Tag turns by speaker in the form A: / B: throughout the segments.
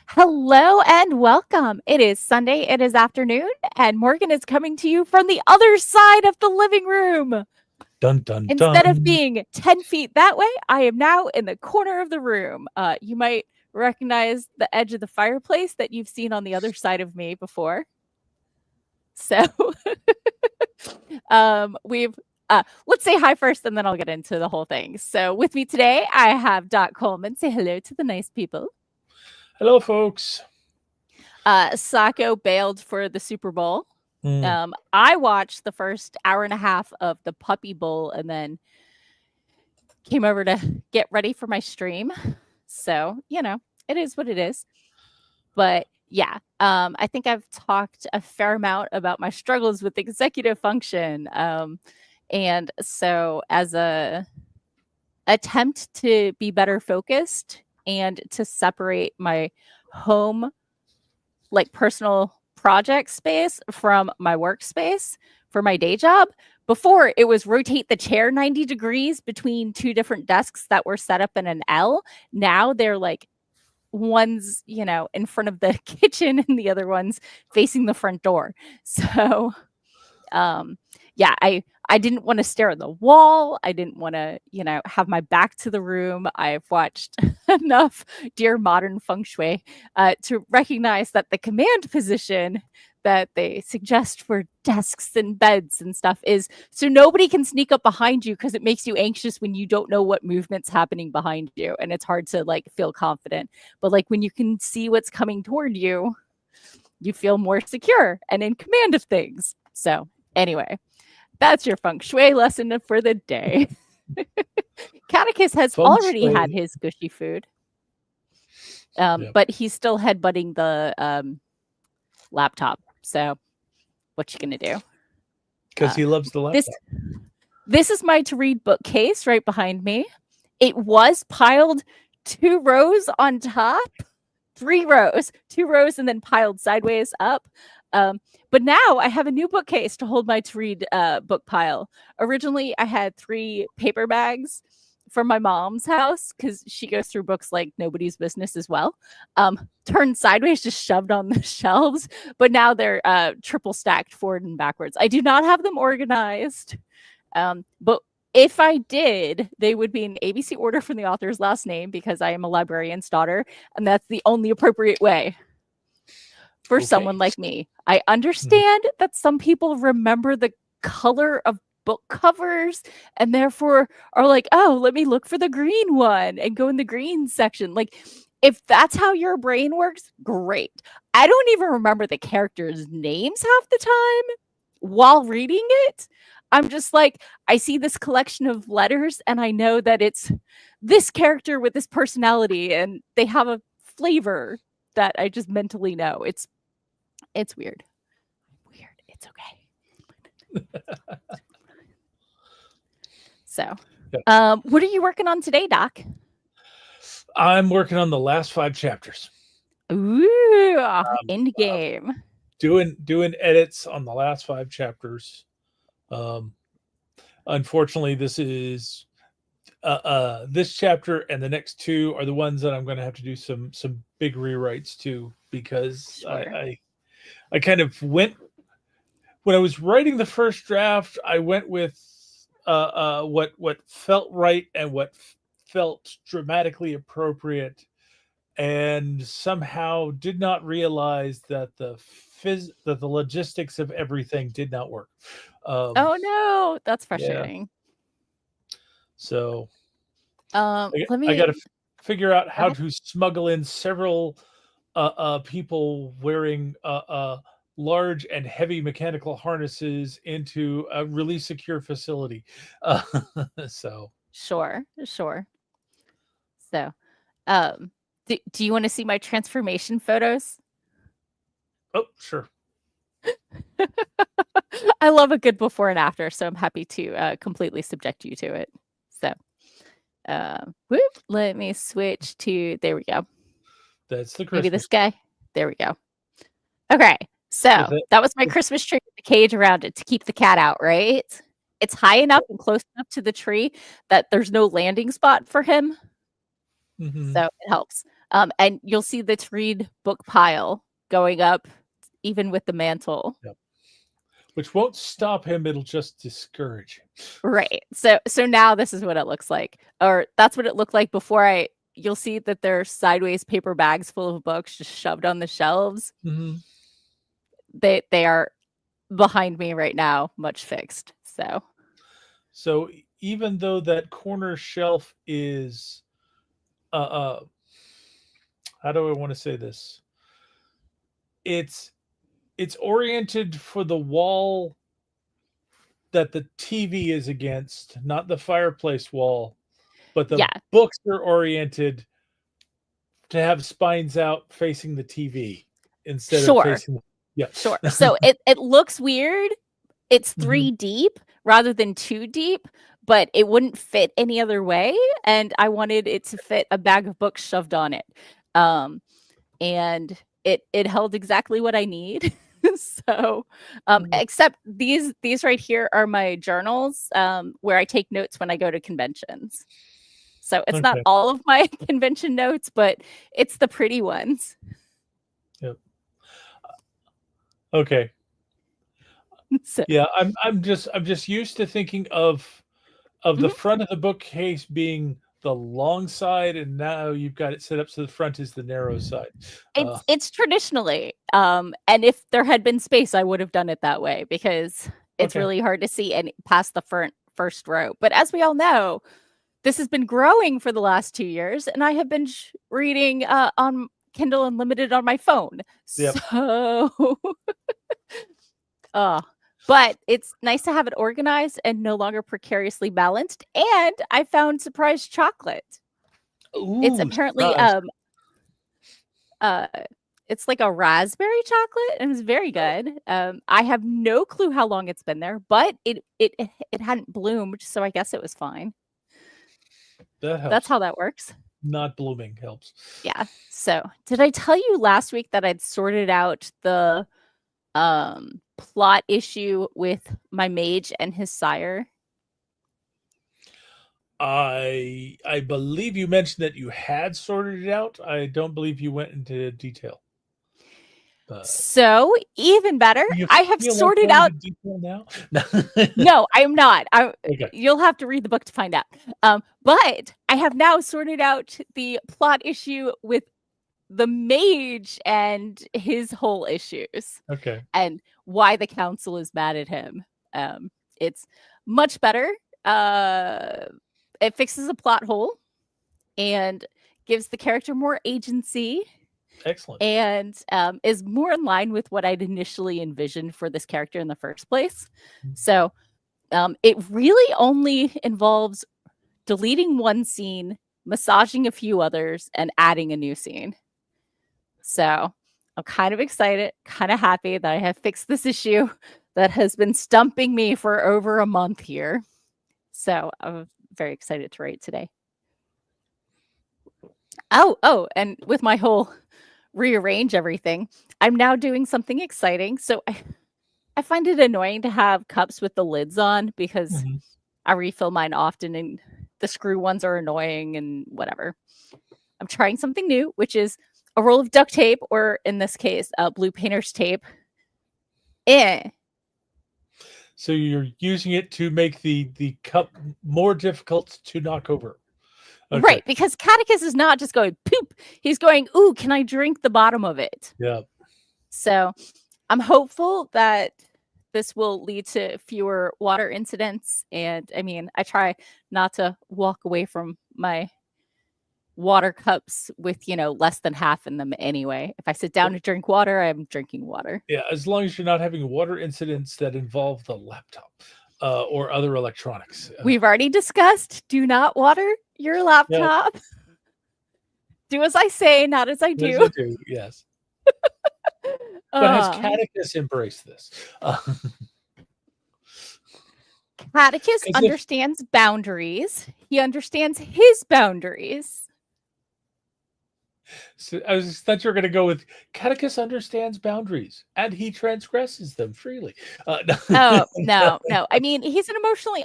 A: Hello and welcome. It is Sunday, it is afternoon, and Morgan is coming to you from the other side of the living room.
B: Dun, dun,
A: Instead of
B: dun.
A: being 10 feet that way, I am now in the corner of the room. You might recognize the edge of the fireplace that you've seen on the other side of me before. So let's say hi first and then I'll get into the whole thing. So with me today, I have Dot Coleman. Say hello to the nice people.
B: Hello, folks.
A: Sako bailed for the Super Bowl.
B: Mm.
A: I watched the first hour and a half of the Puppy Bowl and then came over to get ready for my stream. So, it is what it is. But yeah, I think I've talked a fair amount about my struggles with executive function. And so as a attempt to be better focused and to separate my home, like personal project space from my workspace for my day job. Before it was rotate the chair 90 degrees between two different desks that were set up in an L. Now they're like one's, in front of the kitchen and the other one's facing the front door. So yeah, I didn't want to stare at the wall. I didn't want to, have my back to the room. I've watched enough Dear Modern Feng Shui to recognize that the command position that they suggest for desks and beds and stuff is so nobody can sneak up behind you because it makes you anxious when you don't know what movement's happening behind you and it's hard to feel confident. But when you can see what's coming toward you, you feel more secure and in command of things. So anyway, that's your feng shui lesson for the day. Catechus has already had his gushy food. But he's still headbutting the laptop. So what you gonna do?
B: Because he loves the laptop.
A: This is my to read bookcase right behind me. It was piled 2 rows on top, 3 rows, 2 rows, and then piled sideways up. But now I have a new bookcase to hold my to read book pile. Originally, I had 3 paper bags from my mom's house because she goes through books like nobody's business as well. Turned sideways, just shoved on the shelves. But now they're triple stacked forward and backwards. I do not have them organized. But if I did, they would be in ABC order from the author's last name because I am a librarian's daughter. And that's the only appropriate way for someone like me. I understand that some people remember the color of book covers and therefore are like, oh, let me look for the green one and go in the green section. If that's how your brain works, great. I don't even remember the characters' names half the time while reading it. I'm just I see this collection of letters and I know that it's this character with this personality and they have a flavor that I just mentally know. It's weird. It's okay. So, what are you working on today, Doc?
B: I'm working on the last 5 chapters.
A: Ooh, end game.
B: Doing edits on the last 5 chapters. Unfortunately, this is this chapter and the next 2 are the ones that I'm going to have to do some big rewrites to because I kind of went when I was writing the first draft. I went with what felt right and what felt dramatically appropriate, and somehow did not realize that the logistics of everything did not work.
A: Oh no, that's frustrating.
B: Yeah. So
A: I
B: got to figure out how to smuggle in several people wearing large and heavy mechanical harnesses into a really secure facility. So
A: sure. So, do you want to see my transformation photos?
B: Oh, sure.
A: I love a good before and after, so I'm happy to completely subject you to it. So, let me switch to, there we go.
B: That's the Christmas.
A: Maybe this guy. There we go. Okay, so that was my Christmas tree with the cage around it to keep the cat out, right? It's high enough and close enough to the tree that there's no landing spot for him. So it helps. And you'll see the to read book pile going up even with the mantle.
B: Yep. Which won't stop him, it'll just discourage him.
A: Right. So now this is what it looks like. Or that's what it looked like before you'll see that there are sideways paper bags full of books just shoved on the shelves.
B: Mm-hmm.
A: They are behind me right now, much fixed.
B: So even though that corner shelf is how do I want to say this? It's oriented for the wall that the TV is against, not the fireplace wall, but the books are oriented to have spines out facing the TV instead of facing. Yeah,
A: sure. So it looks weird. It's 3 deep rather than 2 deep, but it wouldn't fit any other way, and I wanted it to fit a bag of books shoved on it. And it held exactly what I need. So, except these right here are my journals, where I take notes when I go to conventions. So it's not all of my convention notes, but it's the pretty ones.
B: Yep. Okay. So. Yeah, I'm just used to thinking of the front of the bookcase being the long side, and now you've got it set up so the front is the narrow side.
A: It's traditionally, and if there had been space, I would have done it that way because it's really hard to see and past the first row. But as we all know, this has been growing for the last 2 years, and I have been reading on Kindle Unlimited on my phone. Yep. So, but it's nice to have it organized and no longer precariously balanced. And I found surprise chocolate.
B: Ooh,
A: it's apparently it's like a raspberry chocolate, and it's very good. I have no clue how long it's been there, but it hadn't bloomed, so I guess it was fine.
B: That helps.
A: That's how that works.
B: Not blooming helps.
A: Yeah. So, did I tell you last week that I'd sorted out the plot issue with my mage and his sire?
B: I believe you mentioned that you had sorted it out. I don't believe you went into detail.
A: So even better, I have sorted out
B: detail now.
A: No, I'm not. You'll have to read the book to find out. But I have now sorted out the plot issue with the mage and his whole issues.
B: Okay.
A: And why the council is mad at him. It's much better. It fixes a plot hole and gives the character more agency.
B: Excellent.
A: And is more in line with what I'd initially envisioned for this character in the first place. So it really only involves deleting one scene, massaging a few others, and adding a new scene. So I'm kind of excited, kind of happy that I have fixed this issue that has been stumping me for over a month here. So I'm very excited to write today. Oh, and with my whole rearrange everything, I'm now doing something exciting. So I find it annoying to have cups with the lids on because I refill mine often and the screw ones are annoying and whatever. I'm trying something new, which is a roll of duct tape, or in this case, blue painter's tape.
B: So you're using it to make the cup more difficult to knock over.
A: Okay. Right, because Catechus is not just going poop. He's going, ooh, can I drink the bottom of it?
B: Yeah.
A: So I'm hopeful that this will lead to fewer water incidents. And I mean, I try not to walk away from my water cups with, less than half in them anyway. If I sit down to drink water, I'm drinking water.
B: Yeah, as long as you're not having water incidents that involve the laptop or other electronics.
A: We've already discussed, do not water your laptop. Yeah. Do as I say, not as I do.
B: As I do, yes. But has Catechus embraced this?
A: Catechus understands boundaries. He understands his boundaries.
B: So I thought you were going to go with Catechus understands boundaries and he transgresses them freely.
A: No. I mean, he's an emotionally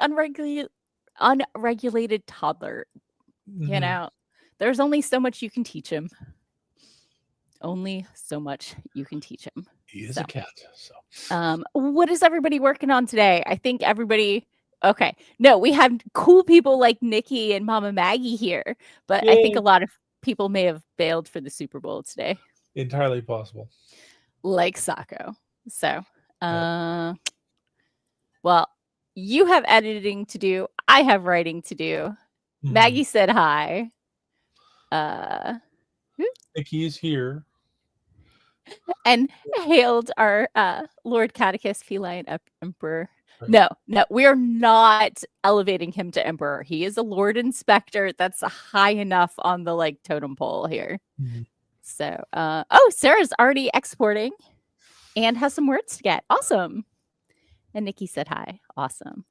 A: unregulated toddler. there's only so much you can teach him. Only so much you can teach him.
B: He is a cat. So,
A: what is everybody working on today? I think everybody. Okay, no, we have cool people like Nikki and Mama Maggie here, but I think a lot of people may have bailed for the Super Bowl today.
B: Entirely possible.
A: Like Sako. So, well, you have editing to do. I have writing to do. Maggie said hi.
B: Nikki is here.
A: And hailed our Lord Catechist Feline Emperor. Right. No, we are not elevating him to Emperor. He is a Lord Inspector. That's high enough on the like totem pole here. So, Sarah's already exporting and has some words to get. Awesome. And Nikki said hi. Awesome.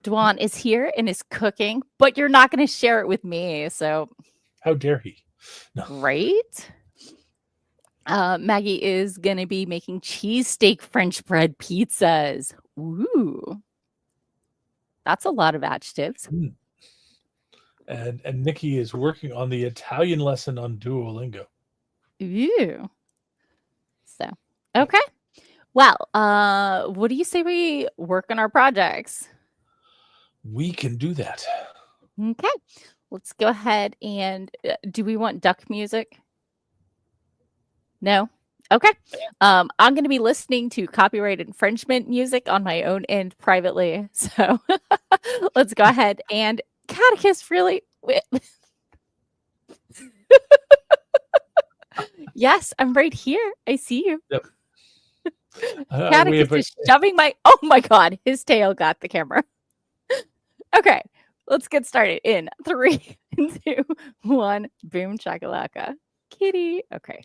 A: Dwan is here and is cooking, but you're not going to share it with me. So,
B: how dare he?
A: No. Right? Maggie is going to be making cheesesteak French bread pizzas. Ooh. That's a lot of adjectives.
B: And Nikki is working on the Italian lesson on Duolingo.
A: Ooh. So, okay. Well, what do you say we work on our projects?
B: We can do that.
A: Okay. Let's go ahead and do we want duck music? No? Okay. I'm going to be listening to copyright infringement music on my own end privately. So let's go ahead and Catechist, really? Yes, I'm right here. I see you.
B: Yep.
A: Catechist is shoving oh my God, his tail got the camera. Okay, let's get started in 3, 2, 1. Boom chakalaka. Kitty. Okay.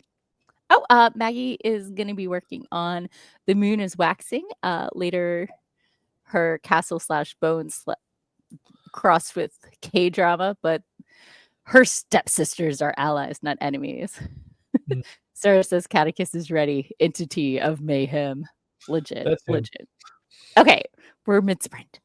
A: Oh, Maggie is going to be working on The Moon is Waxing. Later, her castle/bones crossed with K-drama, but her stepsisters are allies, not enemies. Sarah says Catechist is ready. Entity of mayhem. Legit. Okay, we're mid-sprint.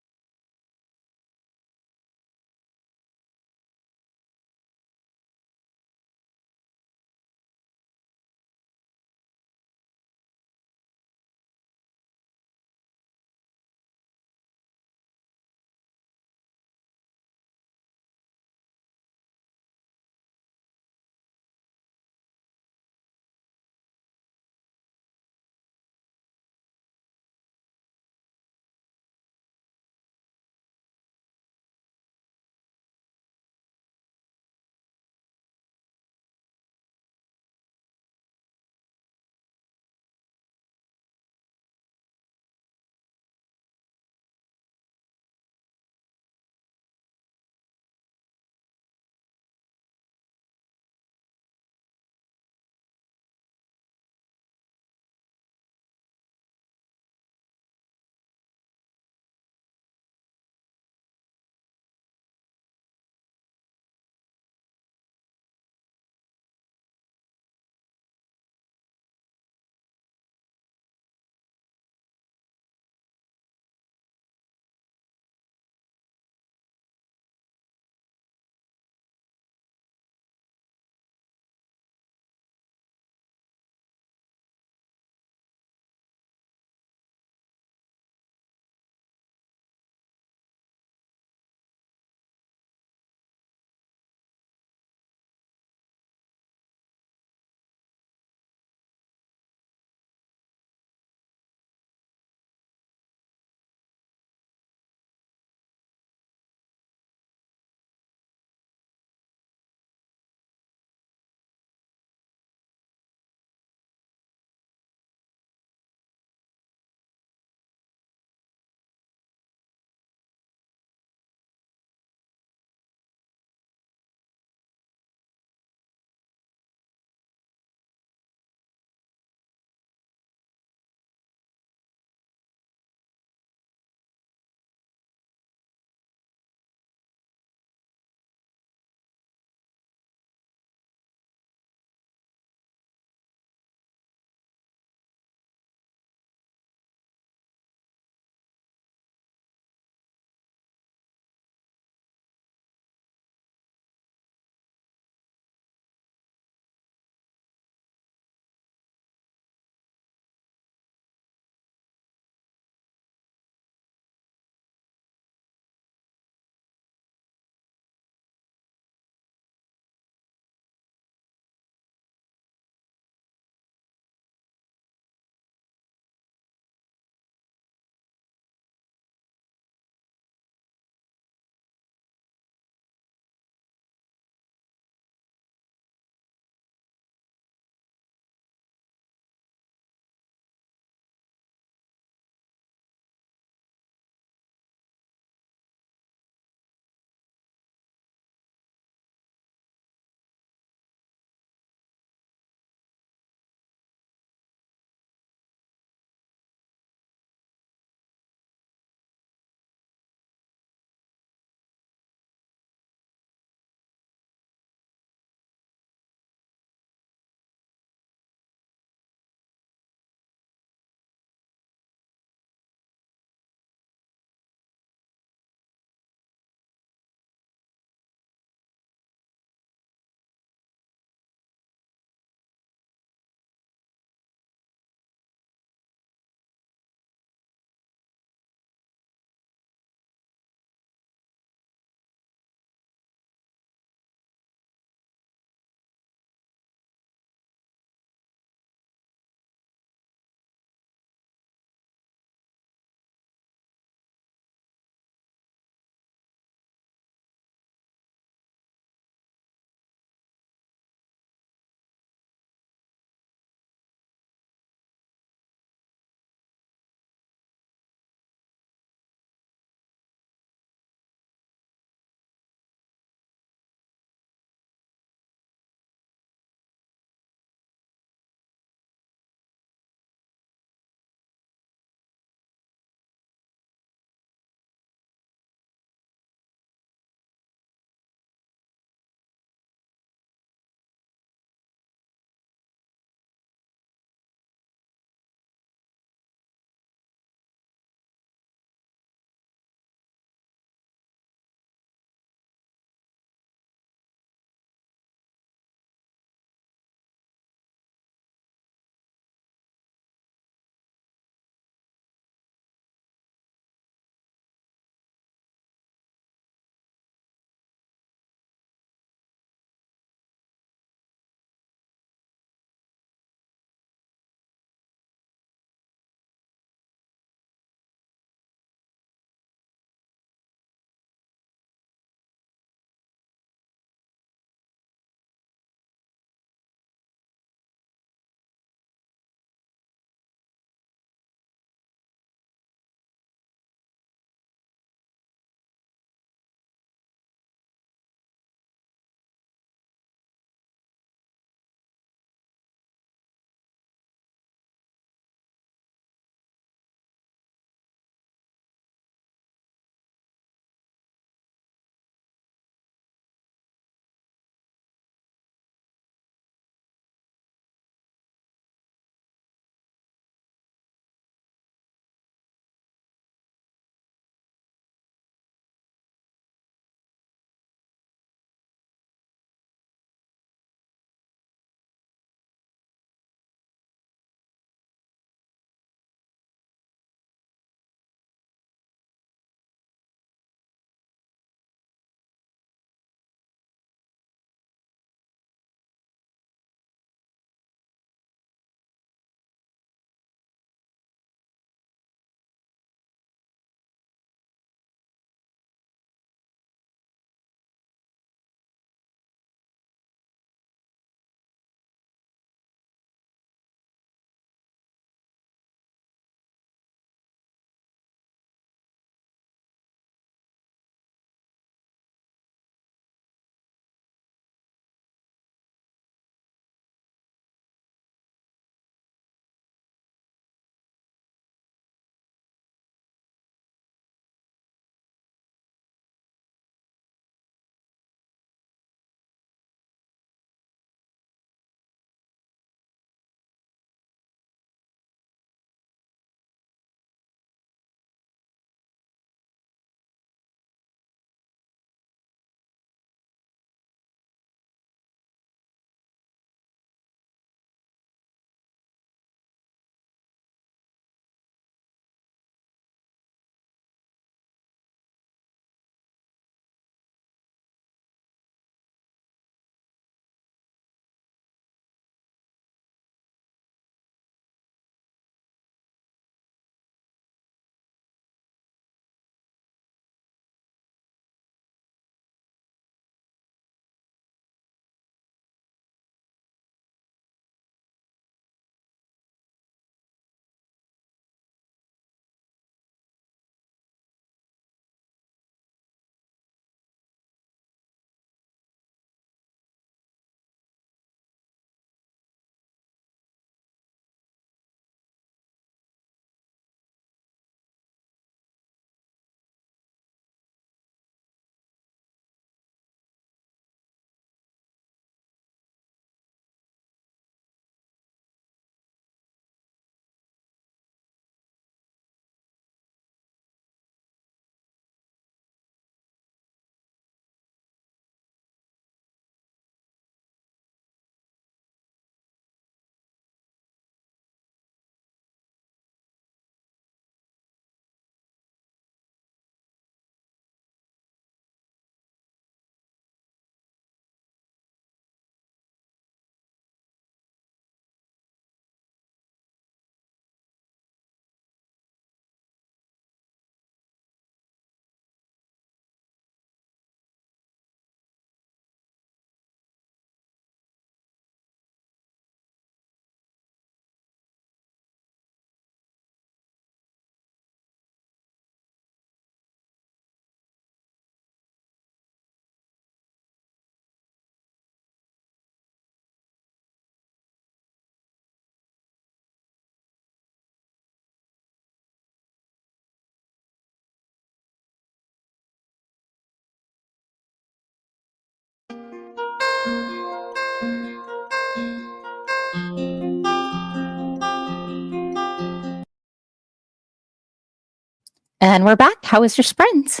A: And we're back. How was your sprint?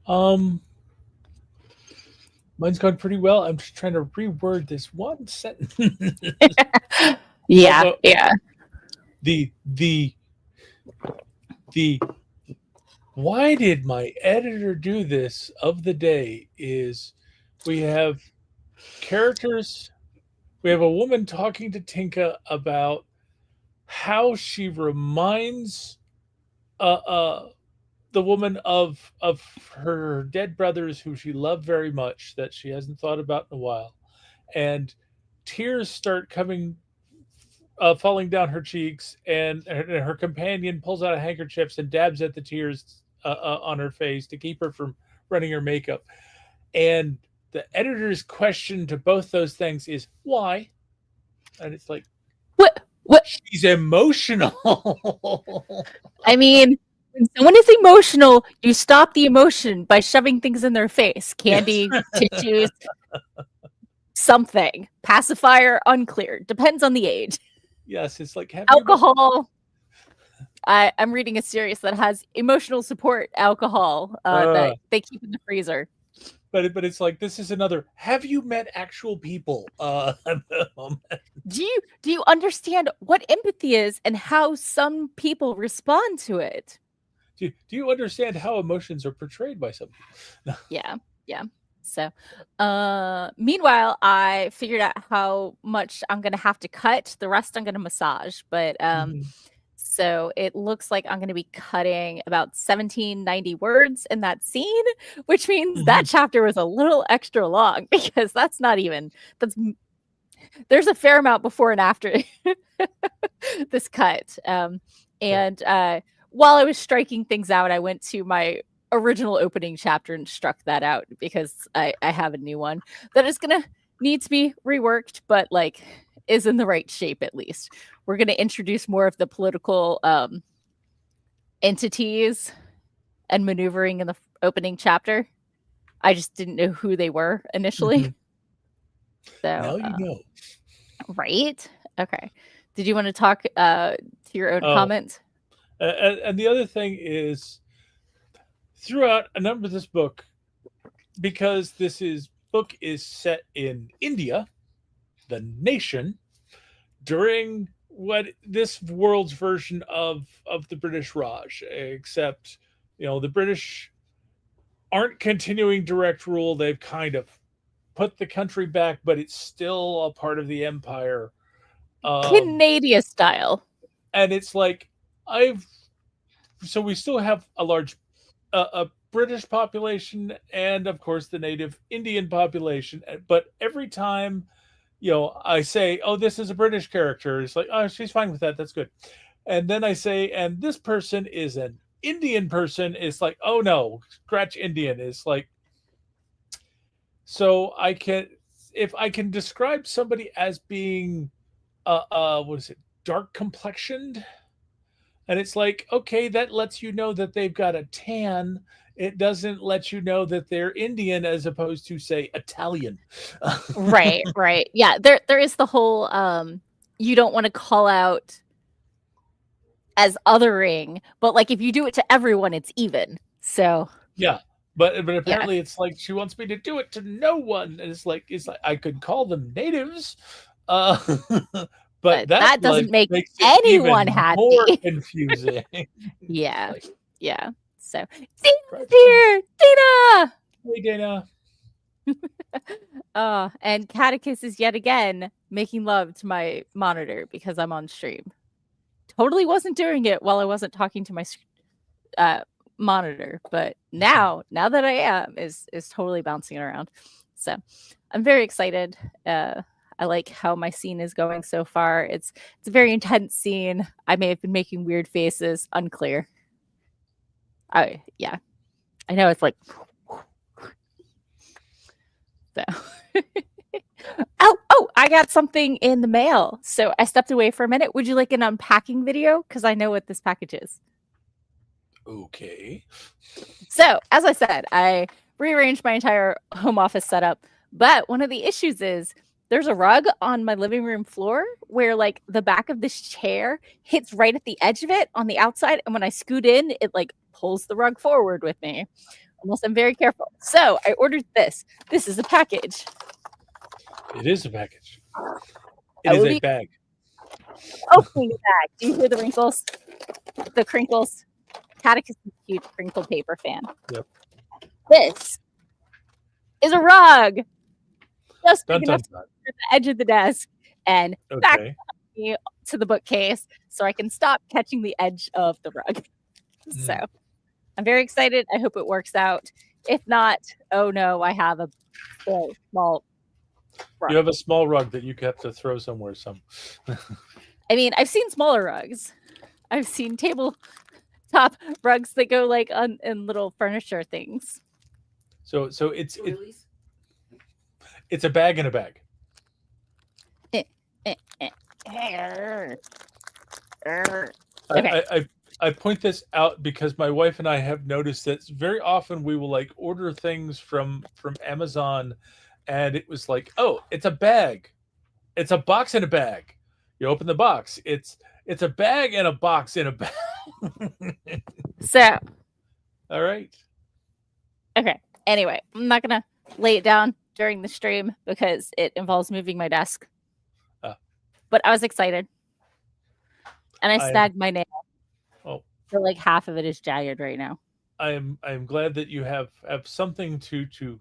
B: Mine's gone pretty well. I'm just trying to reword this one sentence.
A: Yeah.
B: The why did my editor do this of the day is we have characters. We have a woman talking to Tinka about how she reminds the woman of her dead brothers who she loved very much that she hasn't thought about in a while, and tears start coming falling down her cheeks, and her companion pulls out a handkerchief and dabs at the tears on her face to keep her from running her makeup. And the editor's question to both those things is why, and it's like,
A: what
B: she's emotional.
A: I mean, when someone is emotional, you stop the emotion by shoving things in their face. Candy, tissues, something. Pacifier, unclear. Depends on the age.
B: Yes, it's like
A: alcohol. I'm reading a series that has emotional support alcohol that they keep in the freezer.
B: But it's like, this is another. Have you met actual people?
A: Do you understand what empathy is and how some people respond to it?
B: Do you understand how emotions are portrayed by some people?
A: Yeah. So, meanwhile, I figured out how much I'm going to have to cut. The rest I'm going to massage. But so it looks like I'm going to be cutting about 1790 words in that scene, which means that chapter was a little extra long because there's a fair amount before and after this cut. And while I was striking things out, I went to my original opening chapter and struck that out because I have a new one that is going to need to be reworked, but like is in the right shape at least. We're going to introduce more of the political entities and maneuvering in the opening chapter. I just didn't know who they were initially. So
B: now you know.
A: Right? Okay. Did you want to talk to your own comments?
B: And the other thing is, throughout a number of this book, because book is set in India, the nation, during what this world's version of the British Raj, except the British aren't continuing direct rule. They've kind of put the country back, but it's still a part of the empire.
A: Canadian style.
B: And it's like, so we still have a large a British population and of course the native Indian population, but every time I say, oh, this is a British character, it's like, oh, she's fine with that, that's good. And then I say, and this person is an Indian person, it's like, oh no, scratch Indian. It's like, so if I can describe somebody as being what is it, dark complexioned, and it's like, okay, that lets you know that they've got a tan. It doesn't let you know that they're Indian as opposed to, say, Italian.
A: Right. Yeah, there is the whole you don't want to call out as othering, but like if you do it to everyone, it's even. So
B: yeah, but apparently it's like she wants me to do it to no one, and it's like I could call them natives, but that
A: doesn't make
B: makes
A: anyone happy.
B: More confusing.
A: Yeah. So Dana's here, Dana.
B: Hey, Dana.
A: And Catechus is yet again making love to my monitor because I'm on stream. Totally wasn't doing it while I wasn't talking to my monitor, but now that I am, is totally bouncing around. So I'm very excited. I like how my scene is going so far. It's a very intense scene. I may have been making weird faces, unclear. I know it's like so. Oh, I got something in the mail. So I stepped away for a minute. Would you like an unpacking video? Because I know what this package is.
B: Okay.
A: So, as I said, I rearranged my entire home office setup. But one of the issues is there's a rug on my living room floor where like the back of this chair hits right at the edge of it on the outside, and when I scoot in, it like pulls the rug forward with me. Unless I'm very careful. So I ordered this. This is a package.
B: It is a package. It is a bag.
A: Opening the bag. Do you hear the wrinkles? The crinkles? Catechus is a huge crinkle paper fan.
B: Yep.
A: This is a rug. Just
B: Dun,
A: big
B: dun,
A: enough
B: dun.
A: to the edge of the desk and back
B: Okay.
A: to the bookcase so I can stop catching the edge of the rug. So I'm very excited. I hope it works out. If not, oh no, I have a very small rug.
B: You have a small rug that you have to throw somewhere.
A: I mean, I've seen smaller rugs. I've seen tabletop rugs that go like on in little furniture things.
B: So it's a bag in a bag.
A: Okay.
B: I point this out because my wife and I have noticed that very often we will like order things from Amazon, and it was like, oh, it's a bag, it's a box in a bag. You open the box, it's a bag and a box in a bag.
A: So,
B: all right.
A: Okay. Anyway, I'm not gonna lay it down during the stream because it involves moving my desk. But I was excited, and I snagged my nail.
B: Oh.
A: So like half of it is jagged right now.
B: I am glad that you have something to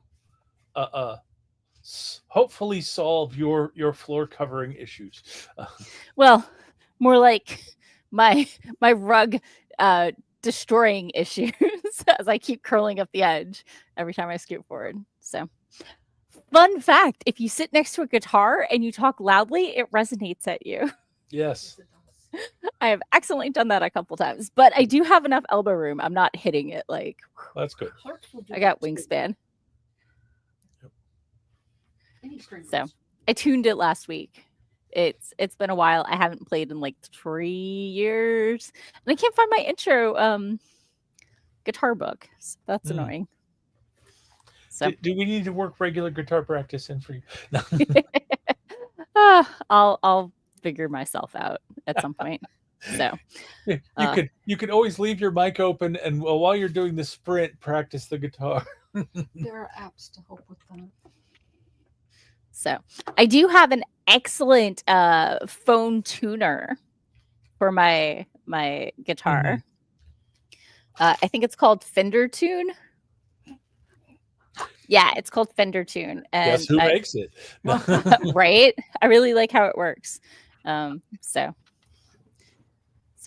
B: hopefully solve your floor covering issues.
A: Well, more like my rug destroying issues as I keep curling up the edge every time I scoot forward. So, fun fact, if you sit next to a guitar and you talk loudly, it resonates at you.
B: Yes.
A: I have accidentally done that a couple times, but I do have enough elbow room. I'm not hitting it like.
B: That's good.
A: I got wingspan. So I tuned it last week. It's been a while. I haven't played in like 3 years, and I can't find my intro guitar book. So that's annoying. So
B: do we need to work regular guitar practice in for you? No.
A: I'll figure myself out at some point. So
B: you could always leave your mic open, and while you're doing the sprint, practice the guitar.
C: There are apps to help with that.
A: So I do have an excellent phone tuner for my guitar. I think it's called Fender Tune. Yeah, it's called Fender Tune. And
B: guess who makes it?
A: Right? I really like how it works. So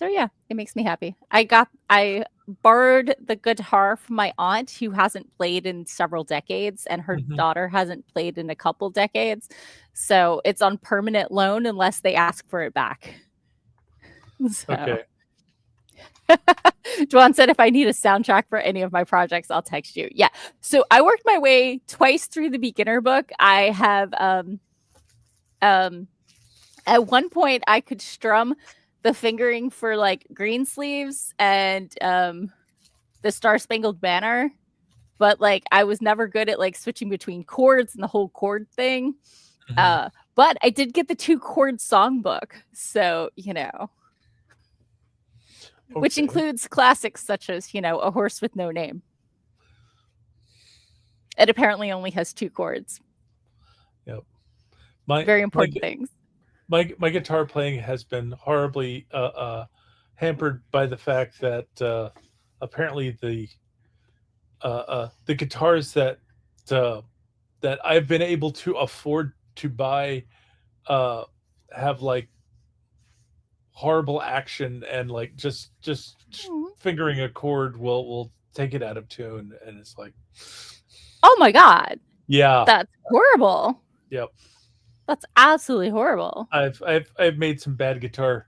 A: yeah, it makes me happy. I borrowed the guitar from my aunt who hasn't played in several decades, and her daughter hasn't played in a couple decades. So it's on permanent loan unless they ask for it back. So.
B: Okay.
A: Juan said if I need a soundtrack for any of my projects, I'll text you. Yeah. So I worked my way twice through the beginner book. I have at one point I could strum the fingering for like Greensleeves and the Star Spangled Banner, but like I was never good at like switching between chords and the whole chord thing. But I did get the 2-chord songbook, so which includes classics such as A Horse with No Name. It apparently only has 2 chords.
B: Yep.
A: Very important things.
B: My guitar playing has been horribly hampered by the fact that apparently the guitars that I've been able to afford to buy have like horrible action, and like just fingering a chord will take it out of tune, and it's like,
A: oh my god,
B: yeah,
A: that's horrible.
B: Yep.
A: That's absolutely horrible.
B: I've made some bad guitar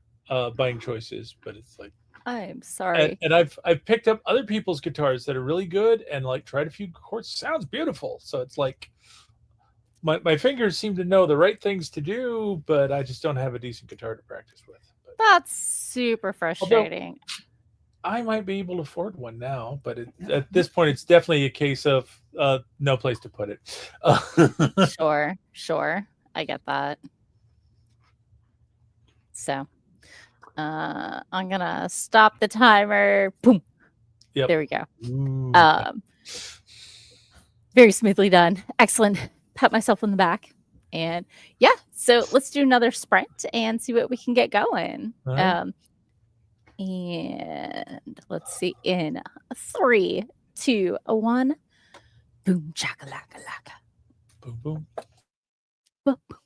B: buying choices, but it's like,
A: I'm sorry.
B: And I've picked up other people's guitars that are really good and like tried a few chords. Sounds beautiful. So it's like my fingers seem to know the right things to do, but I just don't have a decent guitar to practice with. But,
A: that's super frustrating.
B: I might be able to afford one now, but at this point, it's definitely a case of no place to put it.
A: Sure. I get that. So I'm gonna stop the timer. Boom.
B: Yep.
A: There we go.
B: Ooh.
A: Very smoothly done. Excellent. Pat myself on the back. And yeah, so let's do another sprint and see what we can get going.
B: All right.
A: And let's see, in 3, 2, 1. Boom, chakalaka laka.
B: Boom, boom.
A: Boom, boom.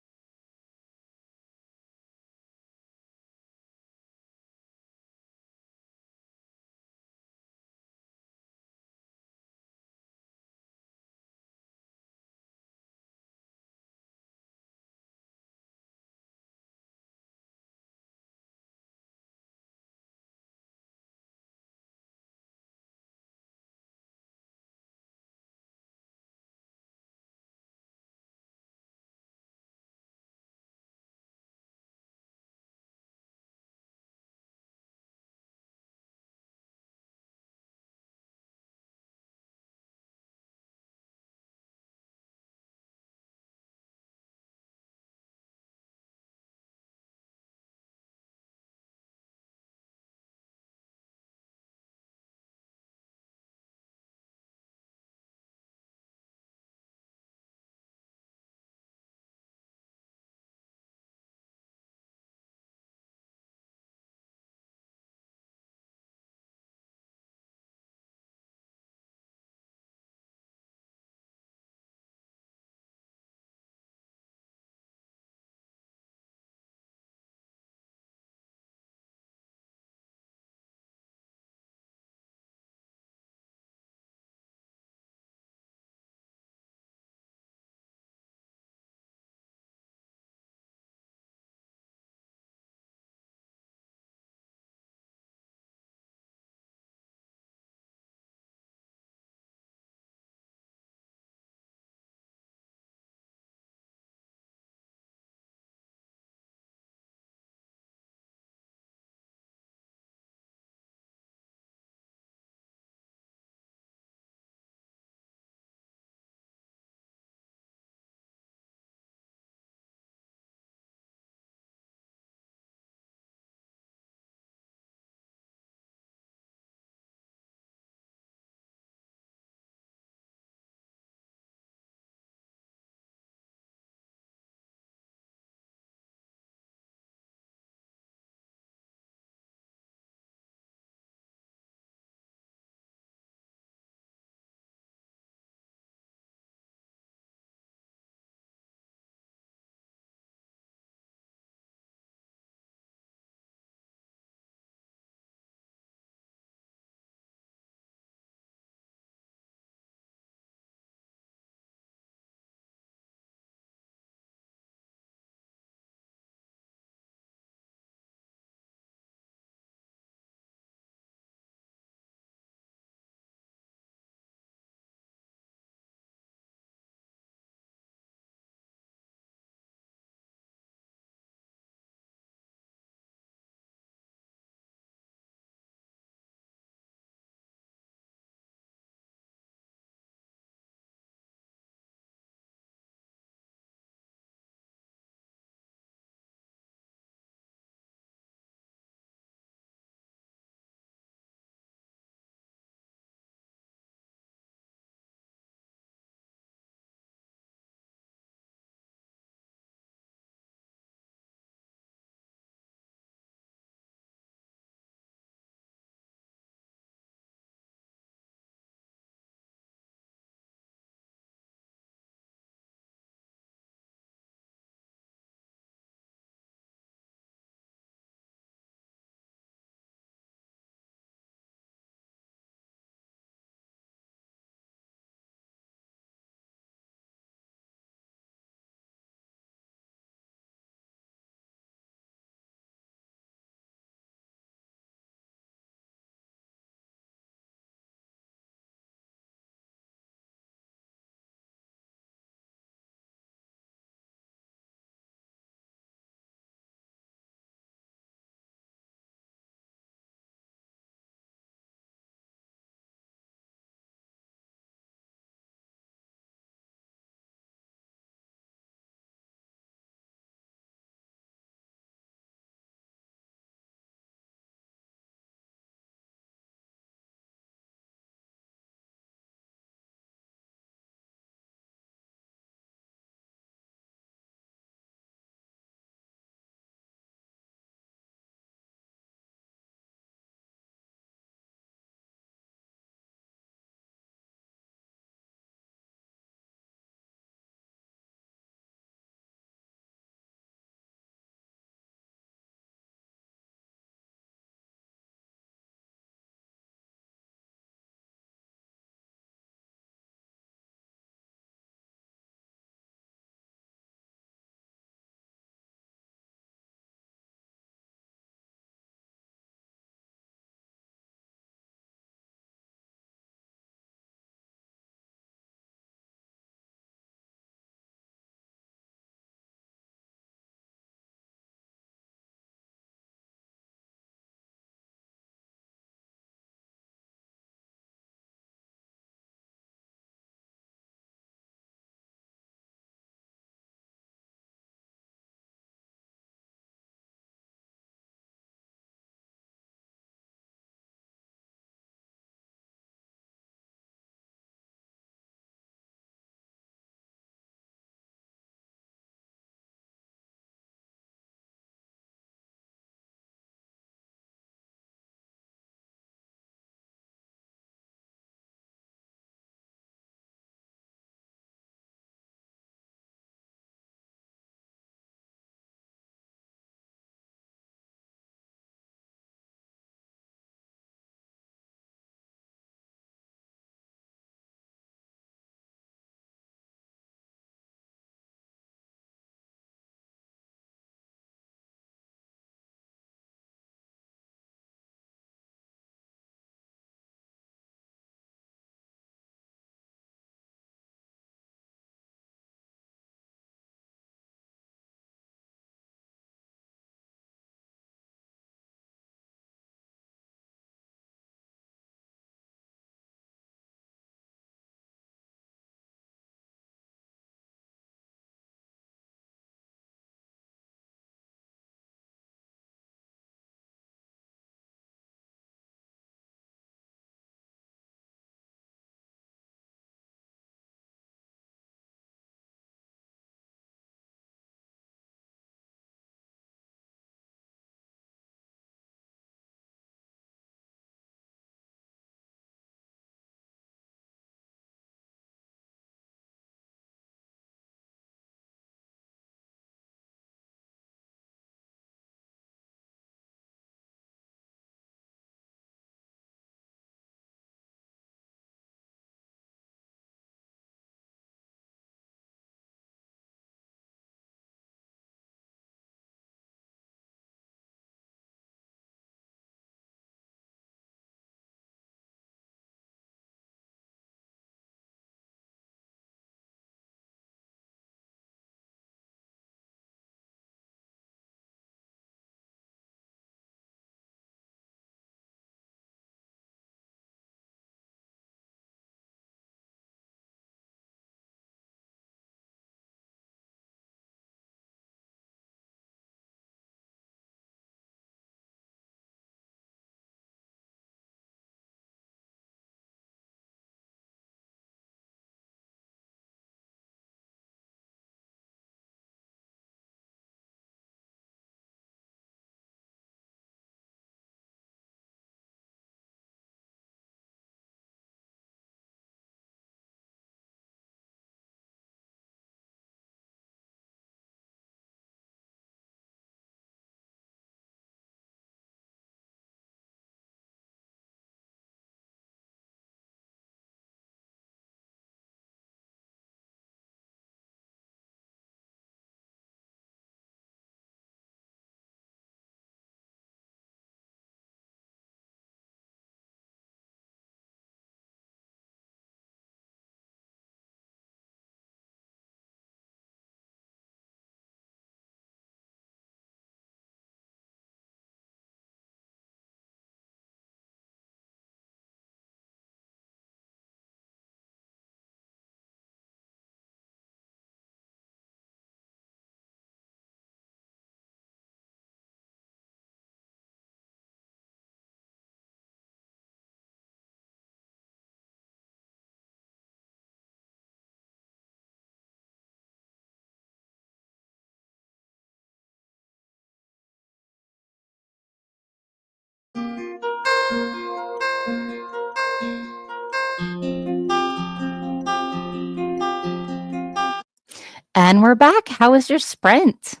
A: And we're back. How was your sprint?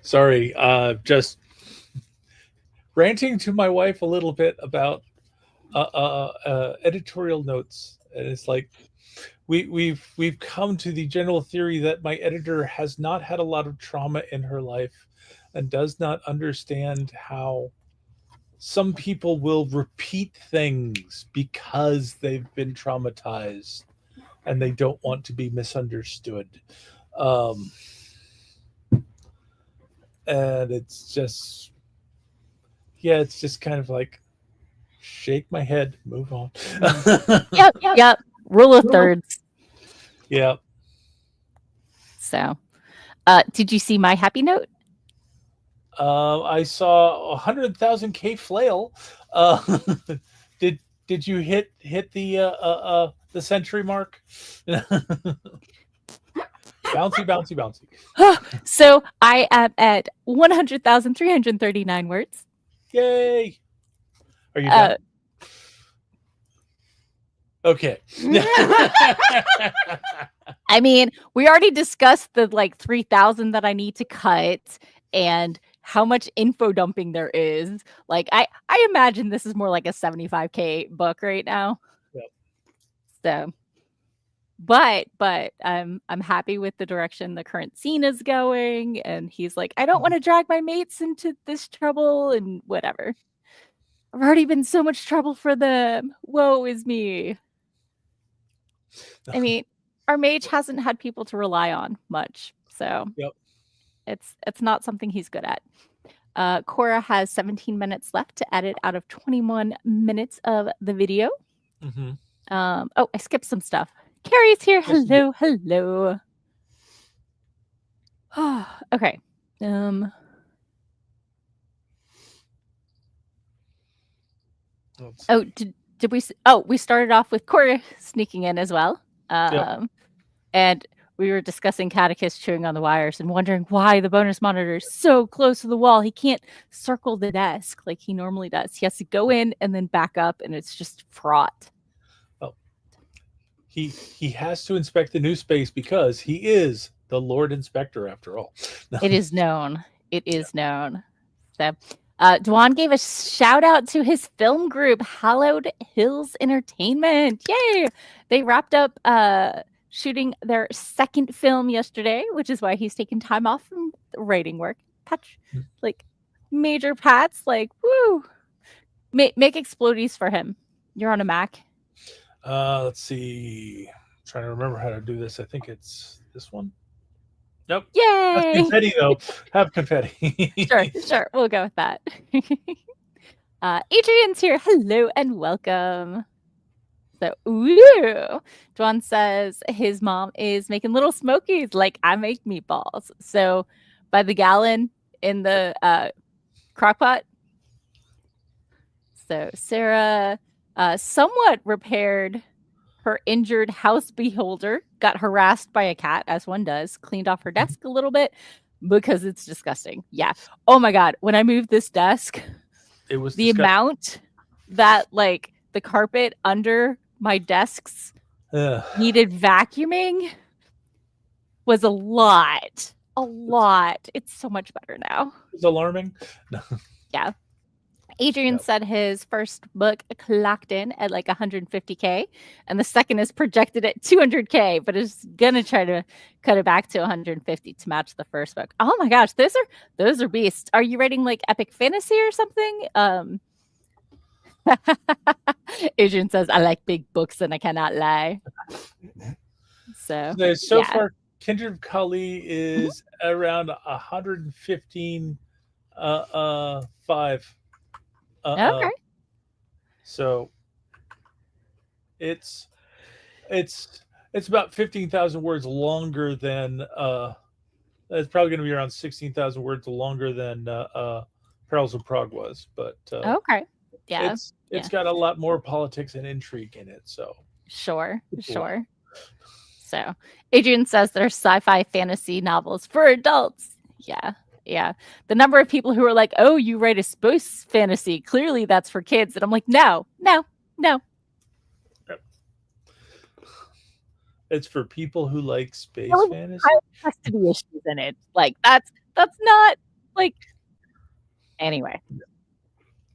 B: Sorry, just ranting to my wife a little bit about editorial notes, and it's like we've come to the general theory that my editor has not had a lot of trauma in her life and does not understand how some people will repeat things because they've been traumatized and they don't want to be misunderstood. And it's just, yeah, it's just kind of like shake my head, move on.
A: Yep. Rule of thirds.
B: Yeah.
A: So, did you see my happy note?
B: I saw 100,000 K flail. Did you hit the century mark? bouncy.
A: So I am at 100,339 words.
B: Yay! Are you done? Okay.
A: I mean, we already discussed the like 3,000 that I need to cut and how much info dumping there is. Like I imagine this is more like a 75K book right now.
B: Yep.
A: So but I'm happy with the direction the current scene is going, and he's like, I don't want to drag my mates into this trouble and whatever. I've already been so much trouble for them. Woe is me. I mean, our mage hasn't had people to rely on much, so
B: Yep.
A: It's not something he's good at. Cora has 17 minutes left to edit out of 21 minutes of the video.
B: Mm-hmm.
A: Oh, I skipped some stuff. Carrie's here. Hello. Okay. Oh, did we? Oh, we started off with Cora sneaking in as well. And we were discussing Catechist chewing on the wires and wondering why the bonus monitor is so close to the wall. He can't circle the desk like he normally does. He has to go in and then back up, and it's just fraught.
B: Oh, he has to inspect the new space because he is the Lord Inspector after all.
A: It is known. It is known. So, Dwan gave a shout out to his film group, Hallowed Hills Entertainment. Yay! They wrapped up shooting their second film yesterday, which is why he's taking time off from writing work. Patch, like major pats, like woo! Make explodies for him. You're on a Mac.
B: Let's see. I'm trying to remember how to do this. I think it's this one. Nope.
A: Yay!
B: That's confetti though. Have confetti.
A: Sure. We'll go with that. Adrian's here. Hello and welcome. So, ooh. Dwan says his mom is making little smokies like I make meatballs. So, by the gallon in the crock pot. So, Sarah somewhat repaired her injured house beholder, got harassed by a cat, as one does, cleaned off her desk a little bit because it's disgusting. Yeah. Oh my God. When I moved this desk,
B: it was
A: the amount that like the carpet under my desks needed vacuuming was a lot. It's so much better now.
B: It's alarming.
A: Yeah. Adrian said his first book clocked in at like 150K, and the second is projected at 200K, but is gonna try to cut it back to 150 to match the first book. Oh my gosh, those are beasts. Are you writing like epic fantasy or something? Adrian says, I like big books and I cannot lie. So
B: far, Kindred of Kali is around 115 5.
A: Okay.
B: So it's about 15,000 words longer than it's probably going to be around 16,000 words longer than Perils of Prague was, but
A: okay. Yeah.
B: It's got a lot more politics and intrigue in it, so
A: sure. So Adrian says there's sci-fi fantasy novels for adults. Yeah. The number of people who are like, oh, you write a space fantasy. Clearly that's for kids. And I'm like, no.
B: Yep. It's for people who like space
A: There was
B: fantasy.
A: child custody issues in it. Like that's not like anyway.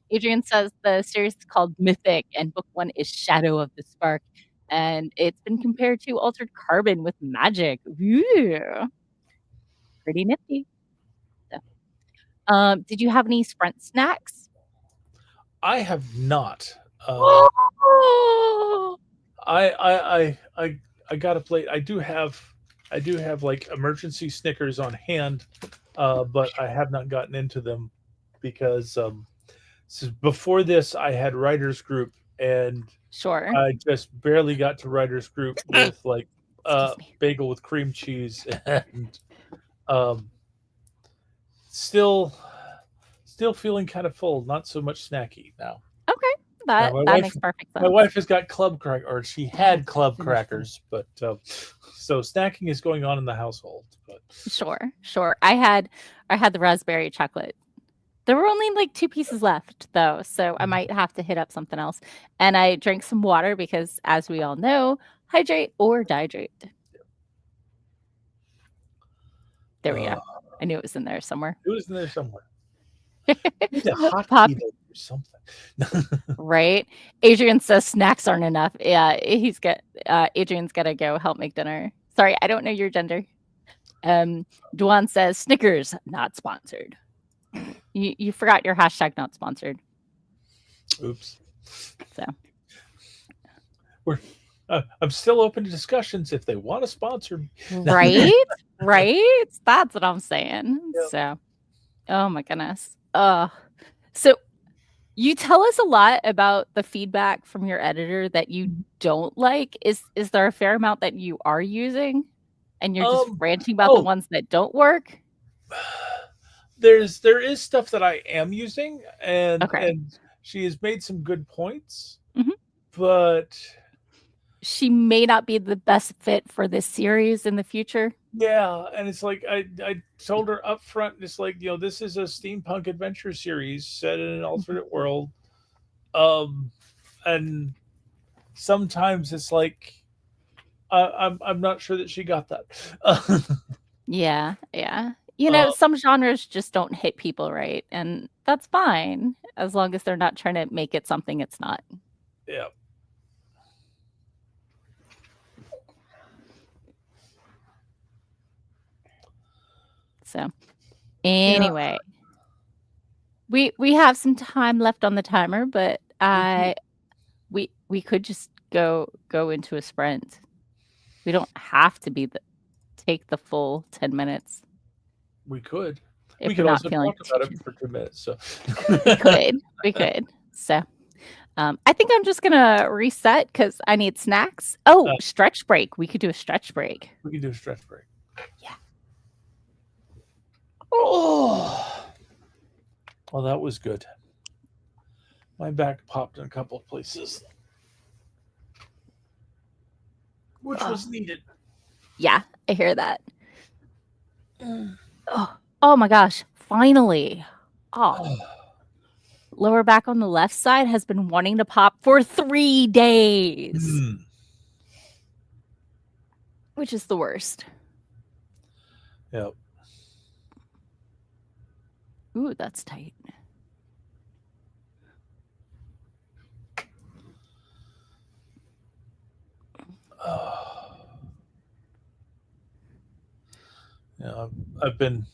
A: Adrian says the series is called Mythic and book 1 is Shadow of the Spark. And it's been compared to Altered Carbon with magic. Ooh, pretty nifty. So, did you have any Sprint snacks?
B: I have not.
A: Oh!
B: I got a plate. I do have like emergency Snickers on hand, but I have not gotten into them because before this I had writers group and
A: Sure.
B: I just barely got to writers group with like
A: Excuse me.
B: bagel with cream cheese and still feeling kind of full, not so much snacky now.
A: Okay. That makes perfect sense.
B: My wife has got club crack, or she had club crackers, but so snacking is going on in the household. But
A: Sure. I had the raspberry chocolate. There were only like 2 pieces left though, so I might have to hit up something else. And I drank some water because, as we all know, hydrate or dihydrate. There we go. I knew it was in there somewhere.
B: It was in there somewhere.
A: Pop.
B: Or something.
A: Right. Adrian says snacks aren't enough. Yeah, Adrian's gotta go help make dinner. Sorry, I don't know your gender. Duan says Snickers, not sponsored. You forgot your hashtag not sponsored.
B: Oops.
A: So
B: I'm still open to discussions if they want to sponsor me.
A: right. That's what I'm saying.
B: Yep.
A: So, oh my goodness. So you tell us a lot about the feedback from your editor that you don't like. Is there a fair amount that you are using, and you're just ranting about the ones that don't work?
B: There is stuff that I am using, and
A: Okay.
B: and she has made some good points,
A: Mhm.
B: but
A: she may not be the best fit for this series in the future.
B: yeah, and it's like I told her up front, it's like, this is a steampunk adventure series set in an alternate world, and sometimes it's like I'm not sure that she got that.
A: Yeah. Some genres just don't hit people right, and that's fine as long as they're not trying to make it something it's not.
B: Yeah.
A: So, anyway, we have some time left on the timer, but we could just go into a sprint. We don't have to take the full 10 minutes.
B: We could.
A: If
B: We could
A: we're not
B: also
A: feeling
B: talk about it for 2 minutes. So
A: we could. So, I think I'm just gonna reset because I need snacks. Oh, stretch break. We could do a stretch break.
B: We could do a stretch break.
A: Yeah.
B: Oh, well, that was good. My back popped in a couple of places, which was needed.
A: Yeah, I hear that. Oh my gosh! Finally, lower back on the left side has been wanting to pop for 3 days, which is the worst.
B: Yep.
A: Ooh, that's tight.
B: I've been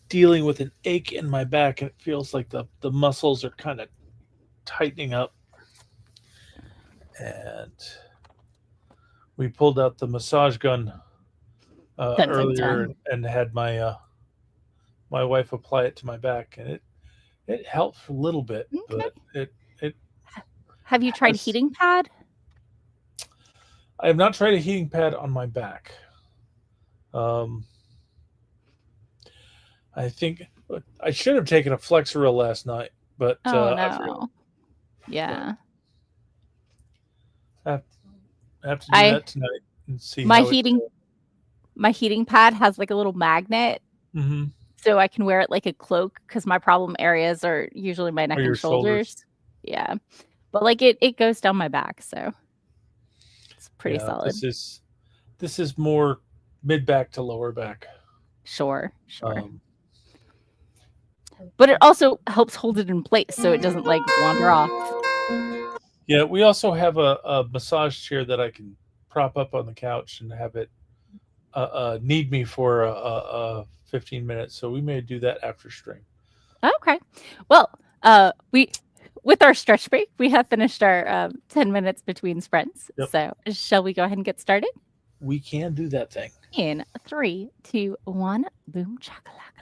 B: dealing with an ache in my back, and it feels like the muscles are kind of tightening up. And we pulled out the massage gun earlier and had my my wife apply it to my back, and it helped a little bit, but it.
A: Have you tried heating pad?
B: I have not tried a heating pad on my back. I think I should have taken a Flexeril last night, but
A: no. Yeah.
B: I have to do that tonight and see
A: my heating pad has like a little magnet, so I can wear it like a cloak because my problem areas are usually my neck and shoulders. Yeah, but like it goes down my back, so it's pretty
B: Yeah,
A: solid.
B: this is more mid back to lower back.
A: Sure.
B: Um,
A: But it also helps hold it in place so it doesn't like wander off.
B: yeah, we also have a massage chair that I can prop up on the couch and have it need me for 15 minutes. So we may do that after stream.
A: Okay. Well, we with our stretch break, we have finished our 10 minutes between sprints.
B: Yep.
A: So shall we go ahead and get started?
B: We can do that thing.
A: In 3, 2, 1, boom, chakalaka.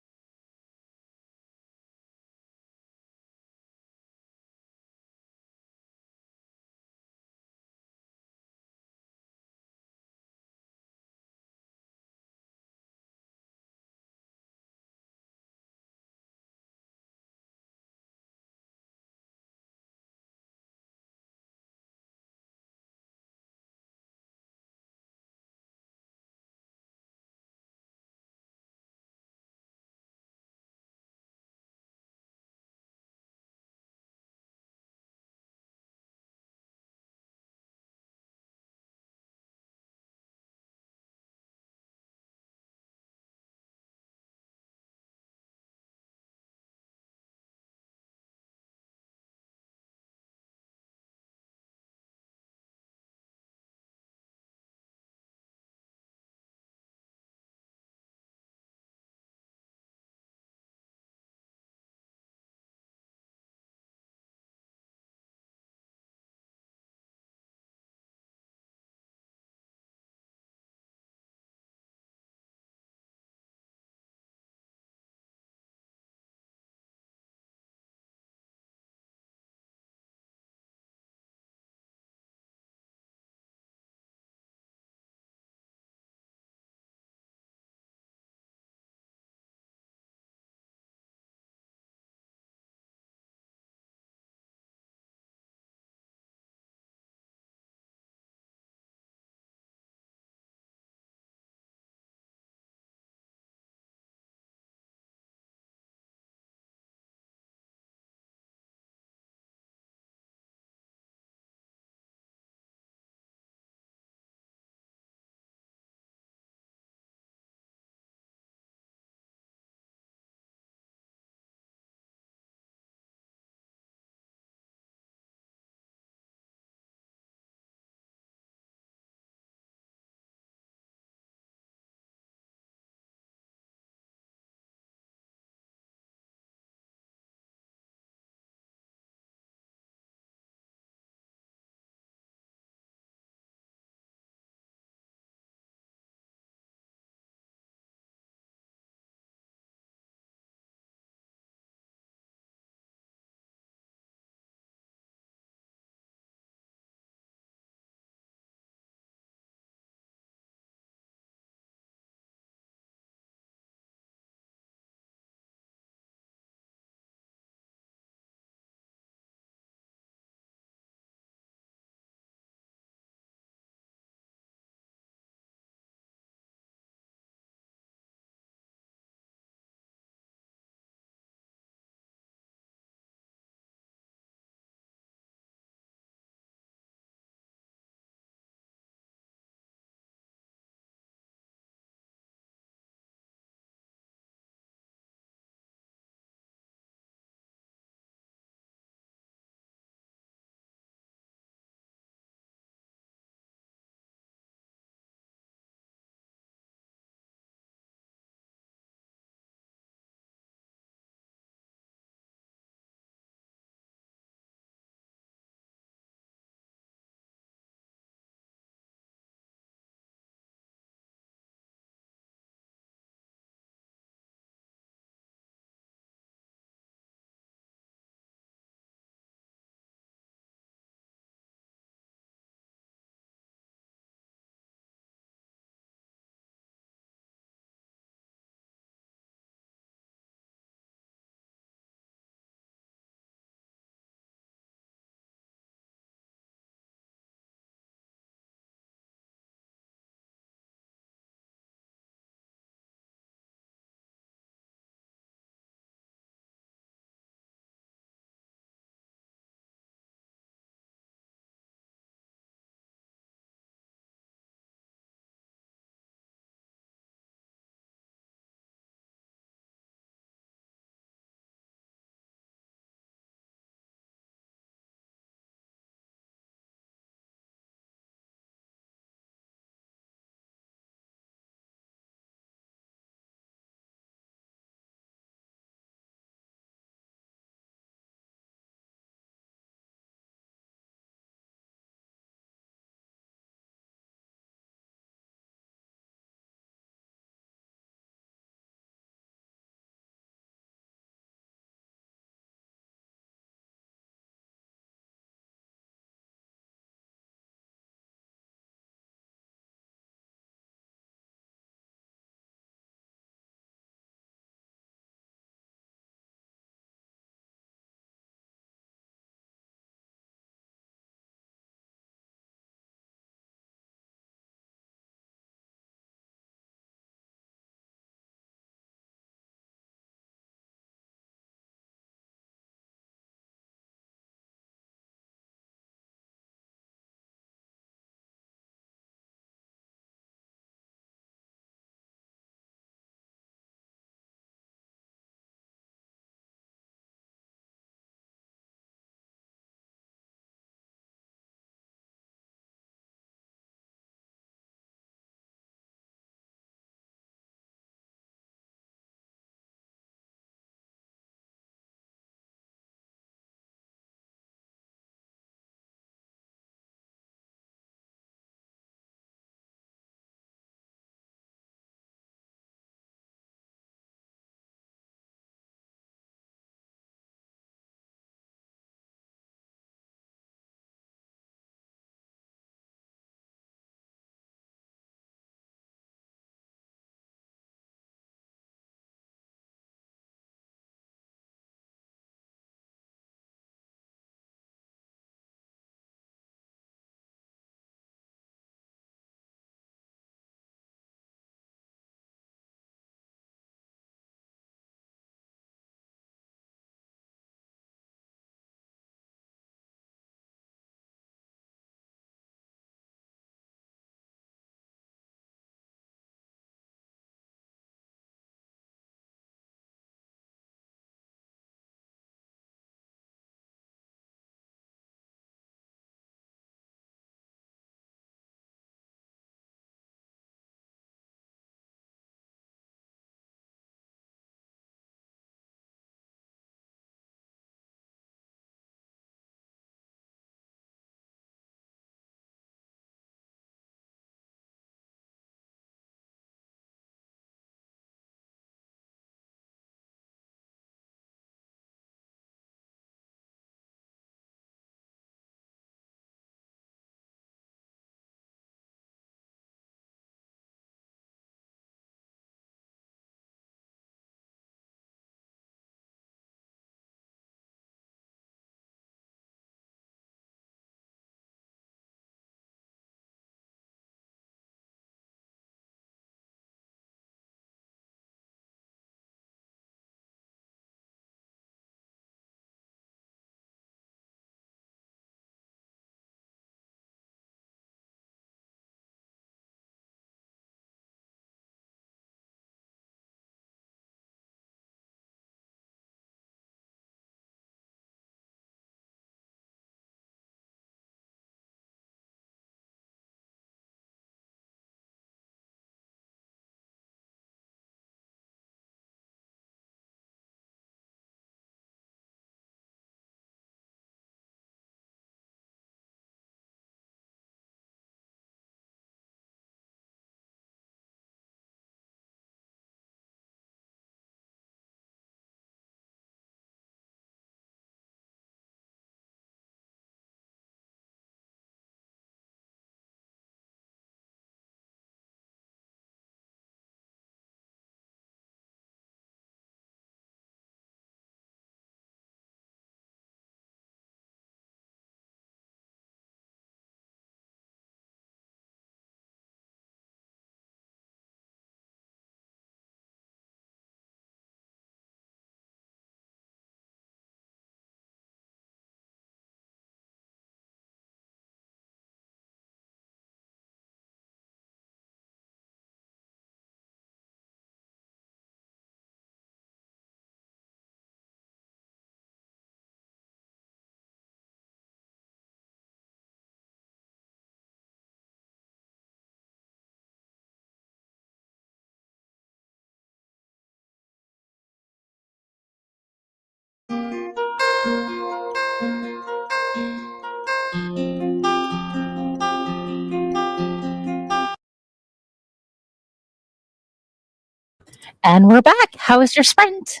A: And we're back. How was your sprint?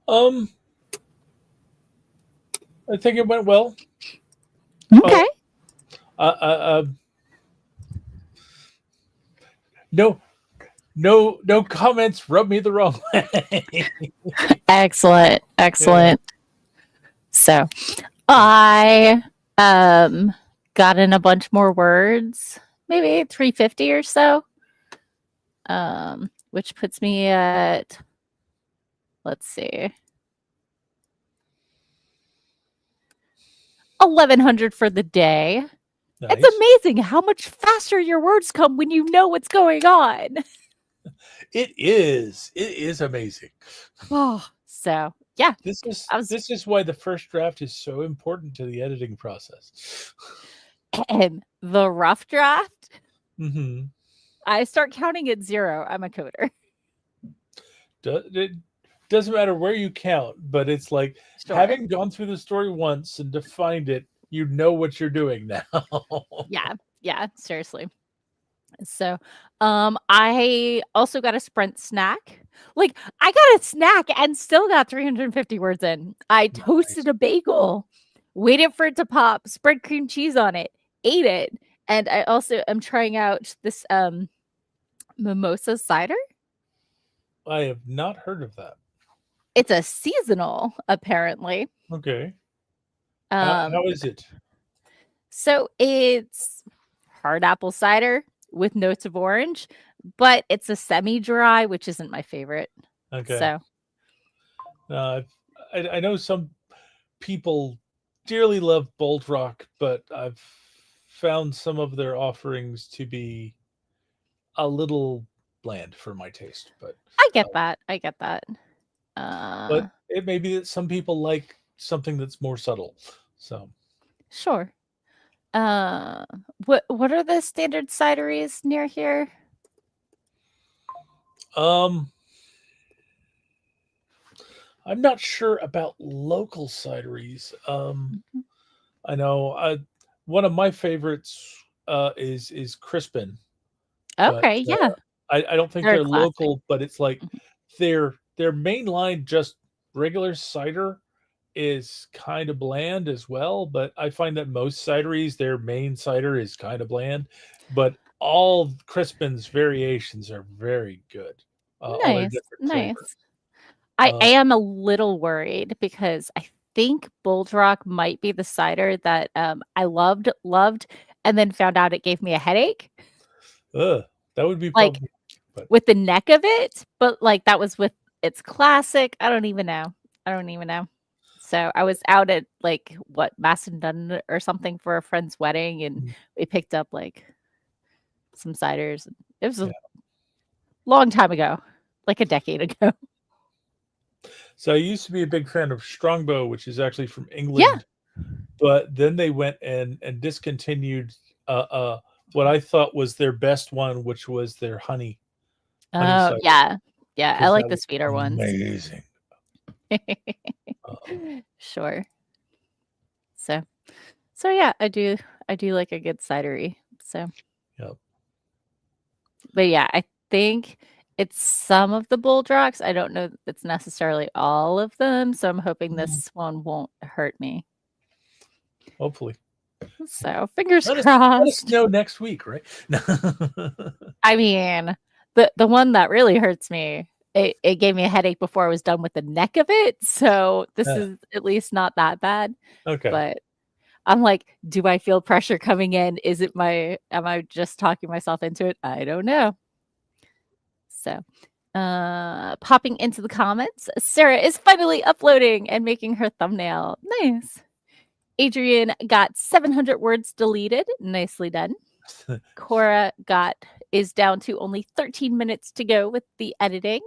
B: I think it went well.
A: Okay.
B: No comments rub me the wrong way.
A: Excellent. Excellent. Yeah. So I got in a bunch more words, maybe 350 or so. Which puts me at, let's see, 1,100 for the day. Nice. It's amazing how much faster your words come when you know what's going on.
B: It is amazing.
A: Oh, so yeah.
B: This is why the first draft is so important to the editing process.
A: And the rough draft,
B: mm-hmm.
A: I start counting at 0. I'm a coder.
B: It doesn't matter where you count, but it's like having gone through the story once and defined it, you know what you're doing now.
A: Yeah, seriously. So I also got a sprint snack. Like, I got a snack and still got 350 words in. I toasted a bagel, waited for it to pop, spread cream cheese on it, ate it. And I also am trying out this mimosa cider.
B: I have not heard of that.
A: It's a seasonal, apparently.
B: Okay. How is it?
A: So it's hard apple cider with notes of orange, but it's a semi-dry, which isn't my favorite.
B: Okay.
A: So
B: I know some people dearly love Bold Rock, but I've found some of their offerings to be a little bland for my taste. But
A: I get that.
B: But it may be that some people like something that's more subtle. So
A: sure. What are the standard cideries near here?
B: I'm not sure about local cideries. I know one of my favorites is Crispin.
A: Okay,
B: but,
A: yeah.
B: I don't think they're local, but it's like their main line, just regular cider, is kind of bland as well. But I find that most cideries, their main cider is kind of bland, but all Crispin's variations are very good.
A: Nice. I am a little worried because I think Bold Rock might be the cider that I loved, and then found out it gave me a headache.
B: That would be
A: like with the neck of it, but like that was with its classic. I don't even know. So I was out at like Macedon or something for a friend's wedding, and we picked up like some ciders. It was a long time ago, like a decade ago.
B: So I used to be a big fan of Strongbow, which is actually from England. Yeah. But then they went and discontinued what I thought was their best one, which was their honey.
A: Oh, yeah. I like the sweeter ones.
B: Amazing.
A: Sure. So yeah, I do like a good cidery. So.
B: Yep.
A: But yeah, I think it's some of the Bold Rocks. I don't know if it's necessarily all of them, so I'm hoping this one won't hurt me.
B: Hopefully.
A: So fingers crossed.
B: Let us know next week, right?
A: I mean, the one that really hurts me, it gave me a headache before I was done with the neck of it. So this is at least not that bad.
B: Okay.
A: But I'm like, do I feel pressure coming in? Am I just talking myself into it? I don't know. So, popping into the comments, Sarah is finally uploading and making her thumbnail. Nice. Adrian got 700 words deleted. Nicely done. Cora is down to only 13 minutes to go with the editing.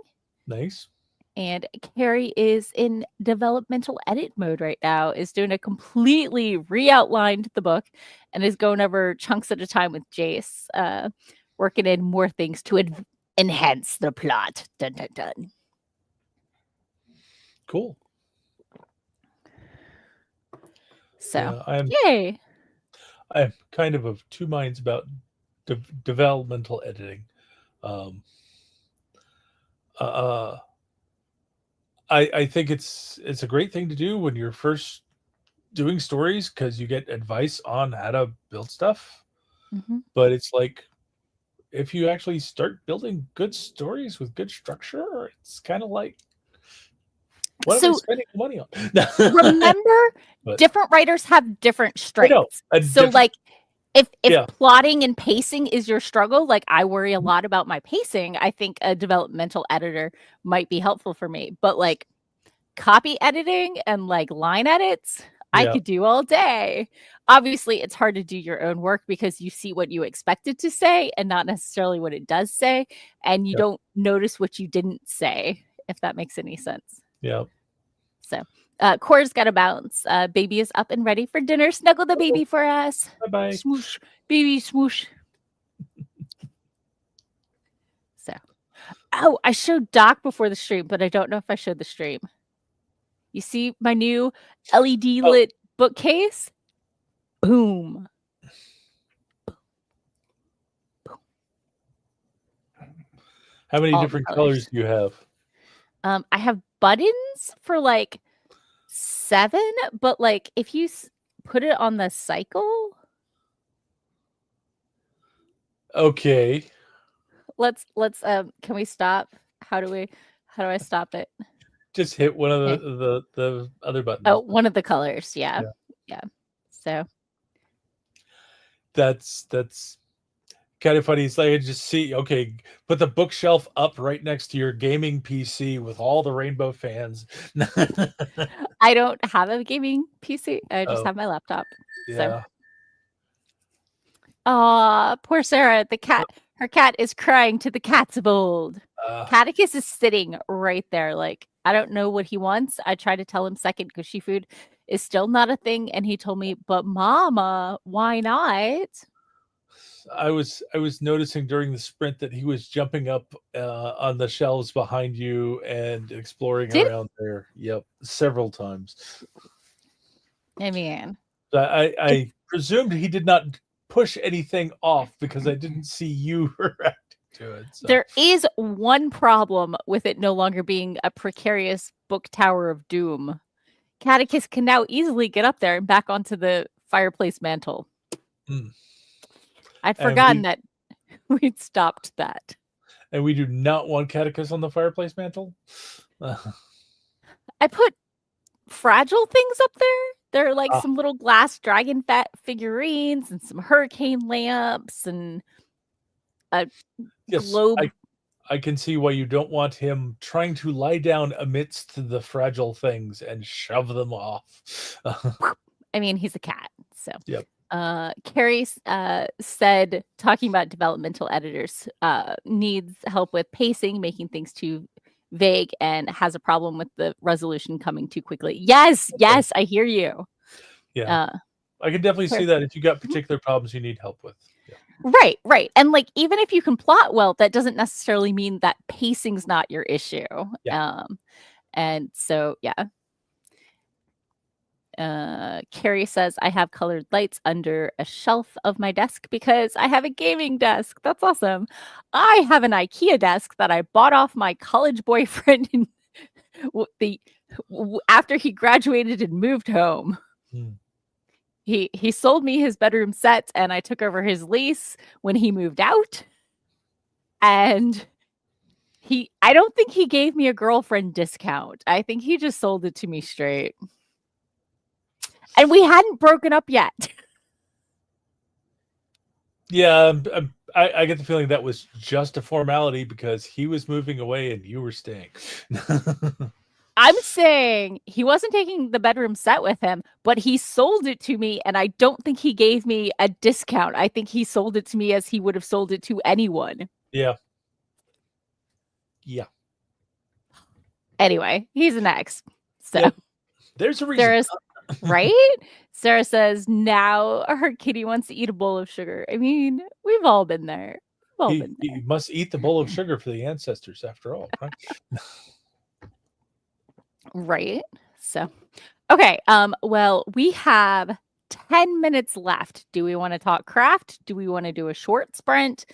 B: Nice.
A: And Carrie is in developmental edit mode right now, is doing a completely re-outlined the book and is going over chunks at a time with Jace, working in more things to enhance the plot. Dun, dun, dun.
B: Cool.
A: So,
B: yeah,
A: yay.
B: I'm kind of two minds about developmental editing. uh, I think it's a great thing to do when you're first doing stories because you get advice on how to build stuff.
A: Mhm.
B: But it's like if you actually start building good stories with good structure, it's kind of like what am I
A: So
B: spending money on?
A: remember,
B: But
A: different writers have different
B: I know
A: strengths.
B: a
A: So
B: different,
A: like if
B: yeah,
A: plotting and pacing is your struggle, like I worry a lot about my pacing, I think a developmental editor might be helpful for me. But like copy editing and like line edits, I
B: yeah,
A: could do all day. Obviously, it's hard to do your own work because you see what you expect it to say and not necessarily what it does say, and you
B: yeah,
A: don't notice what you didn't say, if that makes any sense.
B: yeah.
A: So, Core's got to bounce. Baby is up and ready for dinner. Snuggle the baby for us.
B: Bye bye.
A: Smoosh, baby, smoosh. So, oh, I showed Doc before the stream, but I don't know if I showed the stream. You see my new LED
B: Oh,
A: lit bookcase? Boom.
B: how many
A: All the
B: different
A: colors.
B: colors do you have?
A: I have buttons for like 7, but like if you put it on the cycle,
B: Okay,
A: let's can we stop? How do I stop it?
B: just hit one of
A: Okay.
B: the other buttons.
A: Oh, one of the colors. Yeah.
B: Yeah.
A: So
B: That's kind of funny. It's like I just see, okay, put the bookshelf up right next to your gaming PC with all the rainbow fans.
A: I don't have a gaming PC. I just
B: Oh,
A: have my laptop. So,
B: yeah.
A: poor Sarah. The cat. Her cat is crying to the cat's bold. Catechus is sitting right there. Like, I don't know what he wants. I try to tell him second gushy food is still not a thing. And he told me, but mama, why not?
B: I was noticing during the sprint that he was jumping up on the shelves behind you and exploring around there. Yep, several times.
A: I mean,
B: I presumed he did not push anything off because I didn't see you reacting to it. So.
A: there is one problem with it no longer being a precarious book tower of doom. Catechus can now easily get up there and back onto the fireplace mantle.
B: Mm.
A: I'd forgotten that we'd stopped that.
B: And we do not want Catechus on the fireplace mantle?
A: I put fragile things up there. There are like some little glass dragon figurines and some hurricane lamps and a globe.
B: I can see why you don't want him trying to lie down amidst the fragile things and shove them off.
A: I mean, he's a cat, so.
B: Yep.
A: Carrie said, talking about developmental editors, needs help with pacing, making things too vague, and has a problem with the resolution coming too quickly. Yes, I hear you.
B: Yeah. I can definitely see that if you got particular problems you need help with. Yeah.
A: Right. And like, even if you can plot well, that doesn't necessarily mean that pacing's not your issue.
B: Yeah.
A: And so, yeah. Carrie says, I have colored lights under a shelf of my desk because I have a gaming desk. That's awesome. I have an IKEA desk that I bought off my college boyfriend after he graduated and moved home. He sold me his bedroom set and I took over his lease when he moved out. And I don't think he gave me a girlfriend discount. I think he just sold it to me straight. And we hadn't broken up yet.
B: Yeah, I get the feeling that was just a formality because he was moving away and you were staying.
A: I'm saying he wasn't taking the bedroom set with him, but he sold it to me, and I don't think he gave me a discount. I think he sold it to me as he would have sold it to anyone.
B: Yeah.
A: Anyway, he's an ex. So
B: yep. There's a reason.
A: Right? Sarah says now her kitty wants to eat a bowl of sugar. I mean, we've all been there.
B: He must eat the bowl of sugar for the ancestors after all, right?
A: Right. So, okay. Well, we have 10 minutes left. Do we want to talk craft? Do we want to do a short sprint?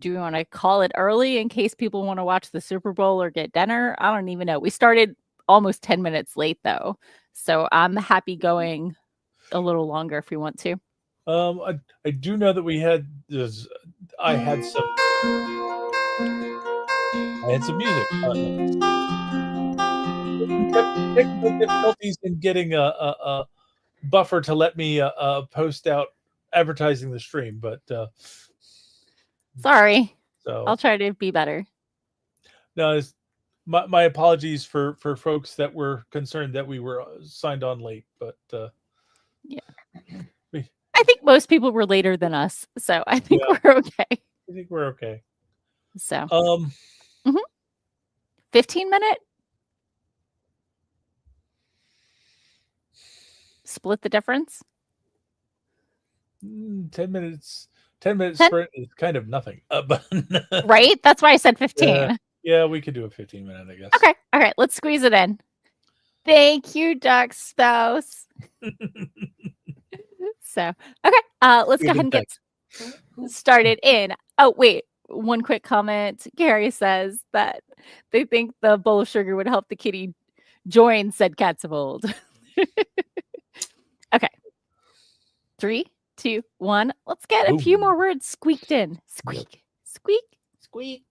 A: Do we want to call it early in case people want to watch the Super Bowl or get dinner? I don't even know. We started almost 10 minutes late though. So I'm happy going a little longer if we want to.
B: I do know that we had this. I had some music. Technical difficulties in getting a buffer to let me post out advertising the stream, but
A: Sorry.
B: so
A: I'll try to be better.
B: no, my apologies for folks that were concerned that we were signed on late, but
A: Yeah.
B: we,
A: I think most people were later than us, so I think
B: Yeah.
A: we're okay.
B: I think we're okay.
A: So 15-minute split the difference.
B: 10 minutes. 10-minute
A: 10?
B: sprint is kind of nothing. But
A: Right? That's why I said 15.
B: yeah, we could do a 15-minute, I guess.
A: Okay. All right. Let's squeeze it in. Thank you, Duck Spouse. So, okay. Let's go ahead and get started in. Oh, wait. One quick comment. Gary says that they think the bowl of sugar would help the kitty join said cats of old. Okay. 3, 2, 1. Let's get a few more words squeaked in. Squeak, squeak,
B: Squeak.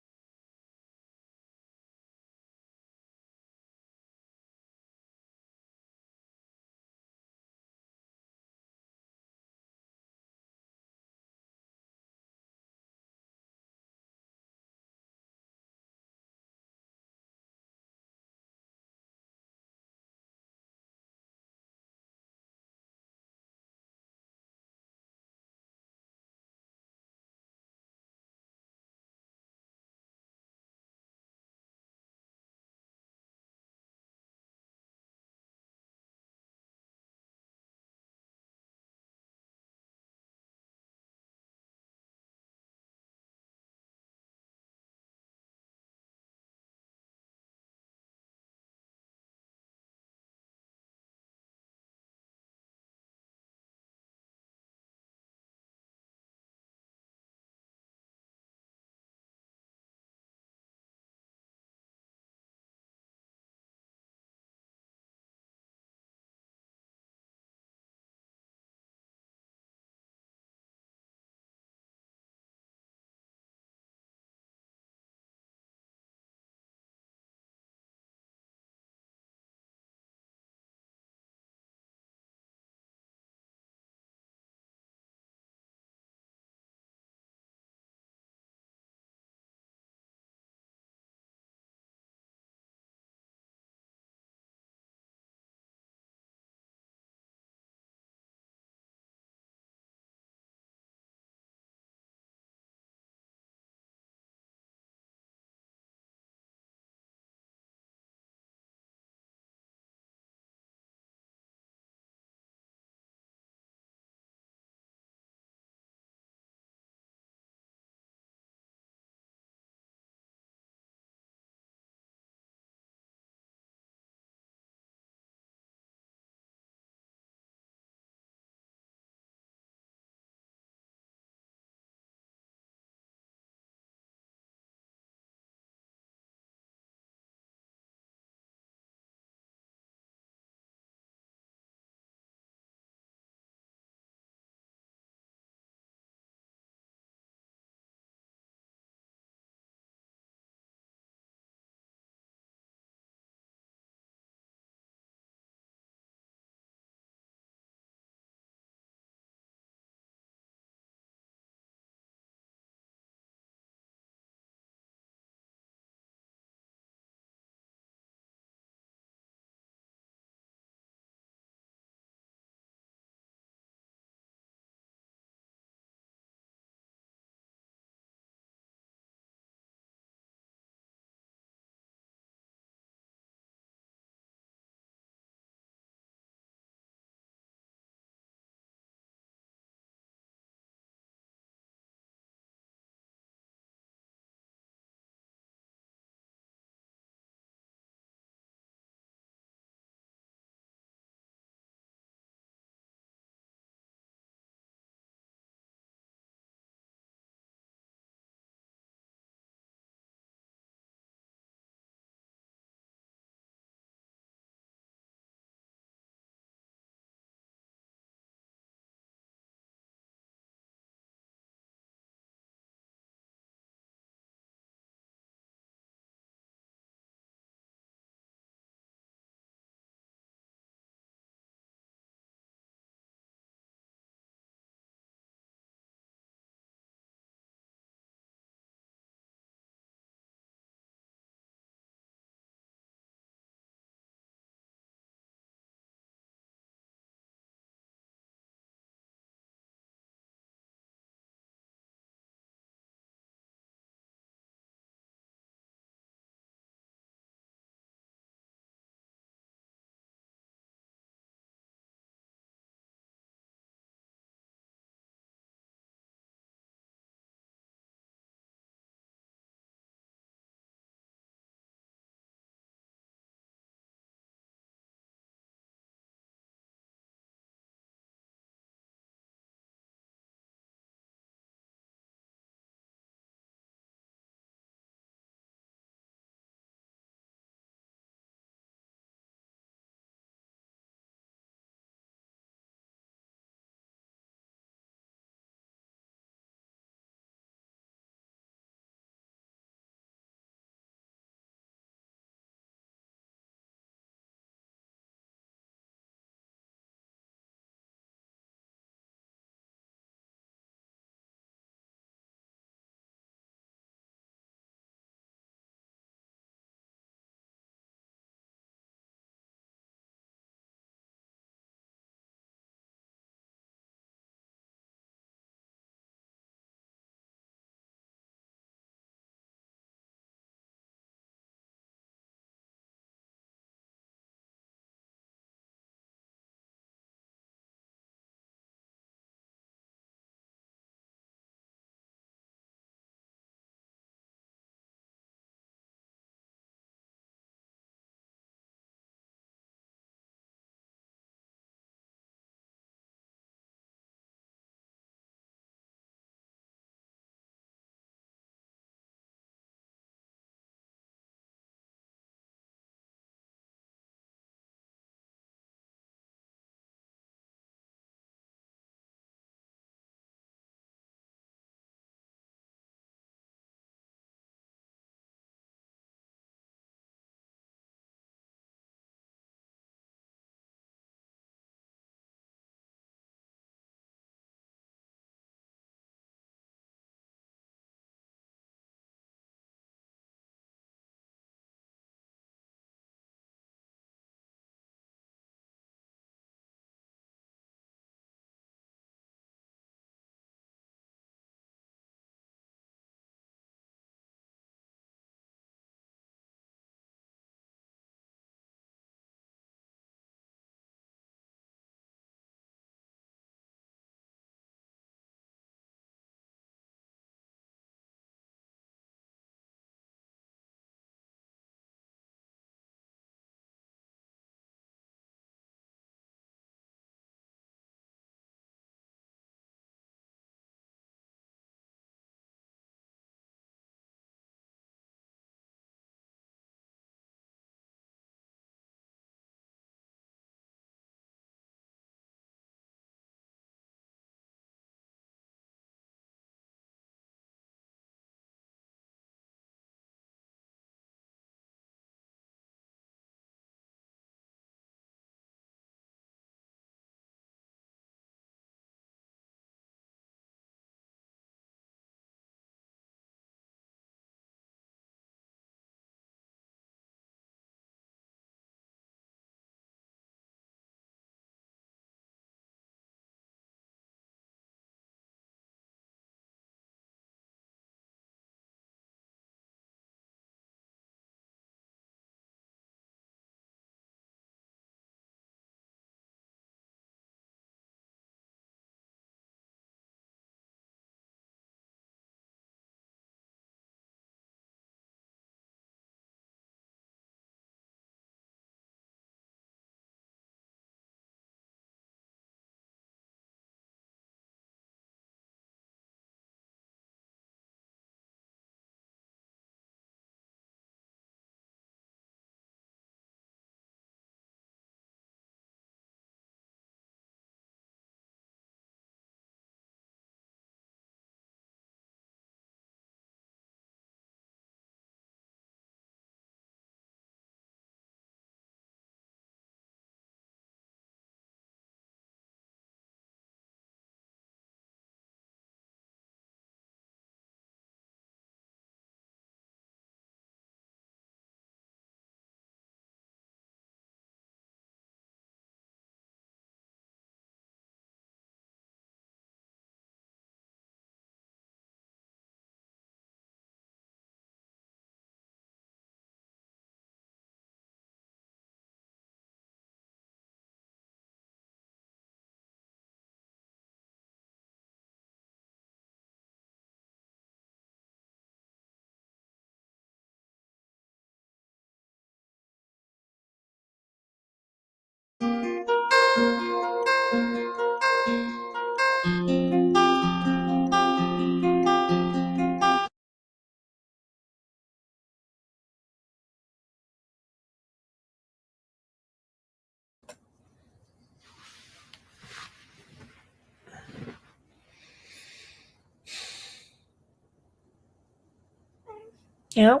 B: Yeah.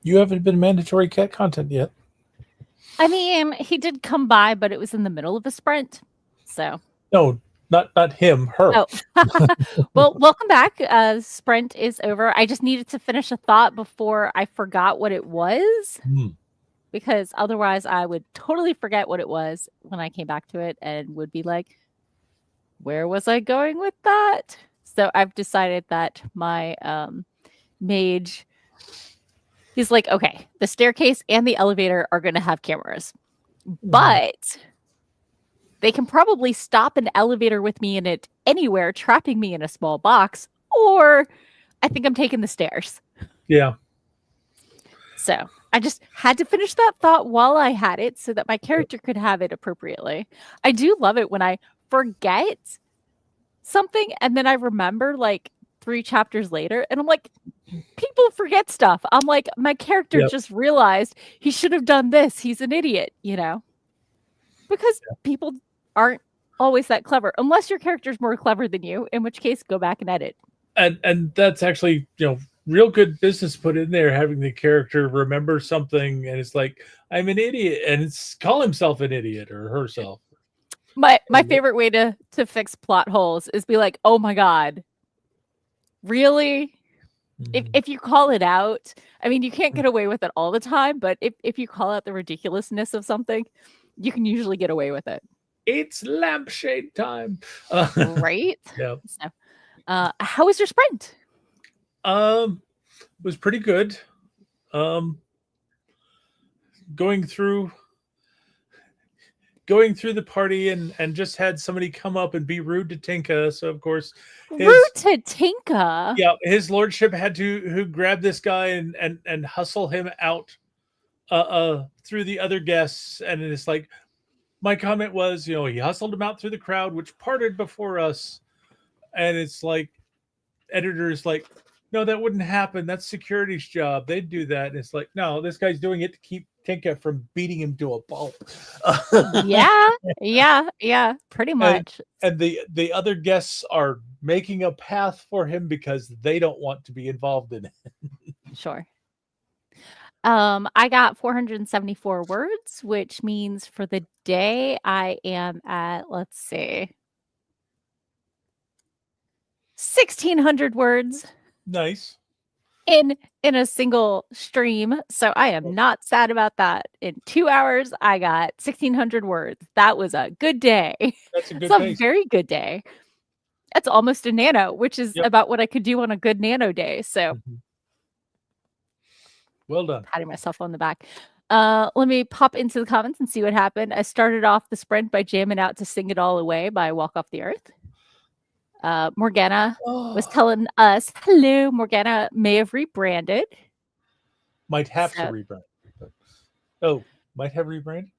B: You haven't been mandatory cat content yet.
A: I mean, he did come by, but it was in the middle of a sprint. So
B: No, not him, her.
A: Oh, well, welcome back. Sprint is over. I just needed to finish a thought before I forgot what it was, because otherwise I would totally forget what it was when I came back to it and would be like, where was I going with that? So I've decided that my mage, he's like, okay, the staircase and the elevator are going to have cameras, but they can probably stop an elevator with me in it anywhere, trapping me in a small box, or I think I'm taking the stairs.
B: Yeah.
A: So I just had to finish that thought while I had it so that my character could have it appropriately. I do love it when I forget something and then I remember like 3 chapters later and I'm like, people forget stuff. I'm like, my character just realized he should have done this. He's an idiot, you know? Because people aren't always that clever, unless your character's more clever than you, in which case go back and edit.
B: And that's actually, real good business put in there, having the character remember something and it's like, I'm an idiot, and it's call himself an idiot or herself.
A: My favorite way to fix plot holes is be like, oh my God, really? If you call it out, I mean, you can't get away with it all the time, but if you call out the ridiculousness of something, you can usually get away with it.
B: It's lampshade time.
A: Right?
B: Yeah.
A: So, how was your sprint?
B: Was pretty good. Going through the party and just had somebody come up and be rude to Tinka. So of course,
A: rude to Tinka.
B: Yeah, his lordship had to grab this guy and hustle him out through the other guests, and it's like, my comment was, he hustled him out through the crowd, which parted before us, and it's like, editor's like, no, that wouldn't happen. That's security's job. They'd do that. And it's like, no, this guy's doing it to keep Tinka from beating him to a pulp.
A: Yeah, pretty much.
B: And the other guests are making a path for him because they don't want to be involved in it.
A: Sure. I got 474 words, which means for the day I am at, let's see, 1,600 words.
B: Nice.
A: In a single stream. So I am not sad about that. In 2 hours, I got 1,600 words. That was a good day.
B: That's a good
A: It's a very good day. That's almost a nano, which is about what I could do on a good nano day. So
B: well done.
A: Patting myself on the back. Let me pop into the comments and see what happened. I started off the sprint by jamming out to Sing It All Away by Walk Off the Earth. Morgana was telling us, hello, Morgana may have rebranded.
B: Might have to rebrand. Might have rebranded?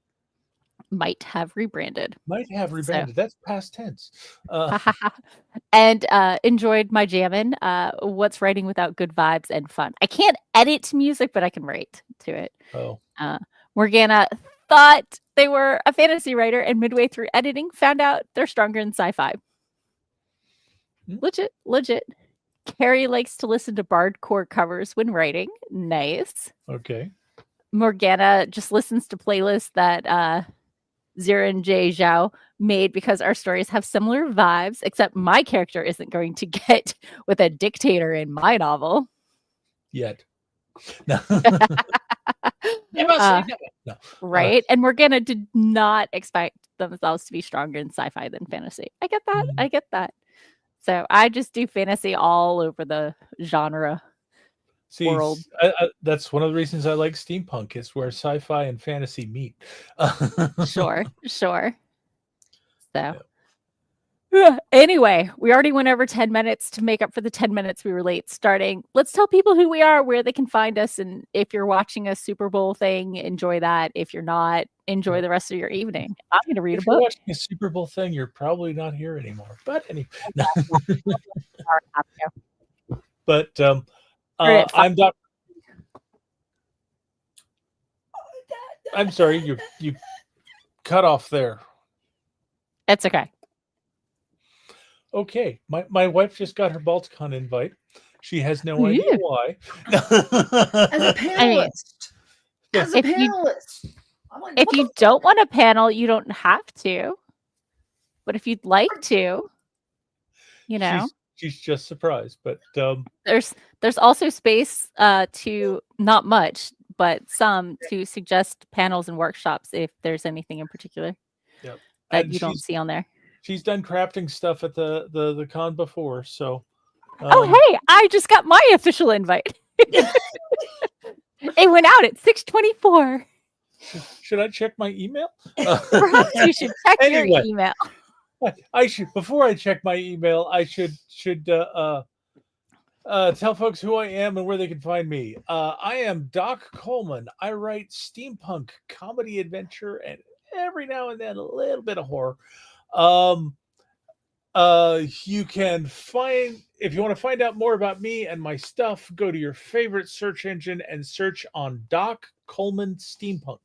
A: Might have rebranded.
B: Might have rebranded. That's past tense.
A: And enjoyed my jamming. What's writing without good vibes and fun? I can't edit music, but I can write to it. Morgana thought they were a fantasy writer, and midway through editing, found out they're stronger in sci-fi. Legit. Carrie likes to listen to bardcore covers when writing. Nice.
B: Okay.
A: Morgana just listens to playlists that Zirin J. Zhao made because our stories have similar vibes, except my character isn't going to get with a dictator in my novel.
B: Yet. No.
A: No. Right? And Morgana did not expect themselves to be stronger in sci-fi than fantasy. I get that. So I just do fantasy all over the genre world.
B: That's one of the reasons I like steampunk. It's where sci-fi and fantasy meet.
A: Sure. So anyway, we already went over 10 minutes to make up for the 10 minutes we were late starting. Let's tell people who we are, where they can find us, and if you're watching a Super Bowl thing, enjoy that. If you're not, enjoy the rest of your evening. I'm going to read a book.
B: If you're watching a Super Bowl thing, you're probably not here anymore. But anyway. But I'm Dr. I'm sorry, you cut off there.
A: It's okay.
B: Okay, my wife just got her Balticon invite. She has no idea
A: Ooh.
B: why.
C: As a panelist. As a
A: If you-
C: panelist. I'm like,
A: If
C: what
A: you don't want a panel, you don't have to. But if you'd like to, you know,
B: she's just surprised. But
A: there's also space to not much, but some to suggest panels and workshops if there's anything in particular
B: Yep.
A: that
B: And
A: you don't see on there.
B: she's done crafting stuff at the con before, so.
A: Oh, hey! I just got my official invite. It went out at 6:24.
B: Should I check my email?
A: Perhaps you should check your email.
B: I should, before I check my email, I should tell folks who I am and where they can find me. I am Doc Coleman. I write steampunk, comedy, adventure, and every now and then a little bit of horror. You can find, if you want to find out more about me and my stuff, go to your favorite search engine and search on Doc Coleman Steampunk.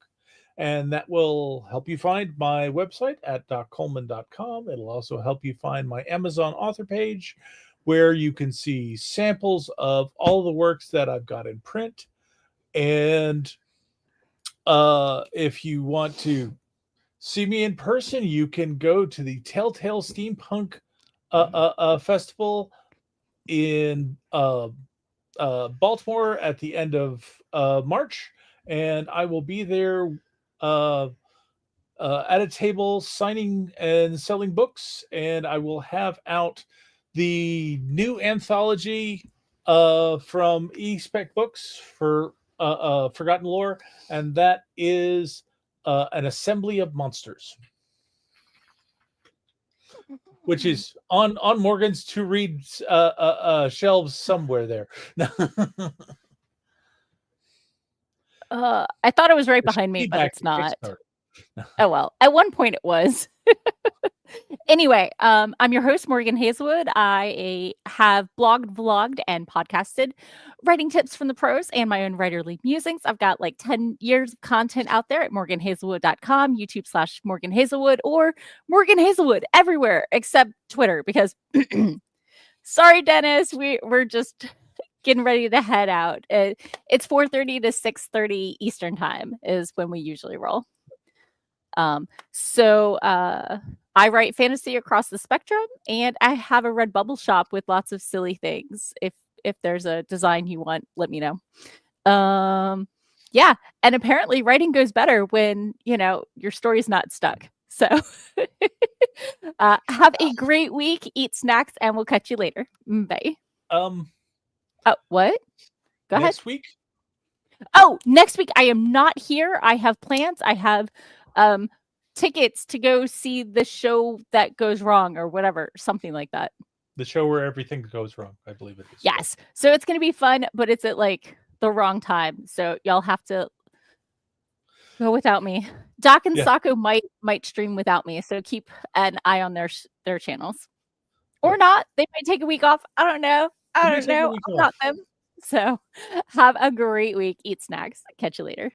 B: And that will help you find my website at doccoleman.com. It'll also help you find my Amazon author page, where you can see samples of all the works that I've got in print. And if you want to see me in person, you can go to the Telltale Steampunk Festival in Baltimore at the end of March. And I will be there at a table signing and selling books. And I will have out the new anthology from E-Spec Books for Forgotten Lore. And that is an assembly of monsters, which is on Morgan's to read shelves somewhere there.
A: I thought it was right behind me, but it's not. Oh well, at one point it was. Anyway, I'm your host, Morgan Hazelwood. I have blogged, vlogged, and podcasted writing tips from the pros and my own writerly musings. I've got like 10 years of content out there at morganhazelwood.com, YouTube/Morgan Hazelwood, or Morgan Hazelwood everywhere except Twitter, because sorry, Dennis, we're just getting ready to head out. It's 4:30 to 6:30 Eastern time is when we usually roll. So I write fantasy across the spectrum, and I have a Redbubble shop with lots of silly things. If there's a design you want, let me know. Yeah, and apparently writing goes better when your story's not stuck. So have a great week, eat snacks, and we'll catch you later. Bye.
B: Oh,
A: what? Go ahead.
B: Next week?
A: Oh, next week I am not here. I have plans. I have tickets to go see the show that goes wrong or whatever, something like that.
B: The show where everything goes wrong, I believe it is.
A: Yes. So it's going to be fun, but it's at like the wrong time. So y'all have to go without me. Doc and Sako might stream without me. So keep an eye on their channels. Or not. They might take a week off. I don't know. I'm not them. So have a great week. Eat snacks. Catch you later.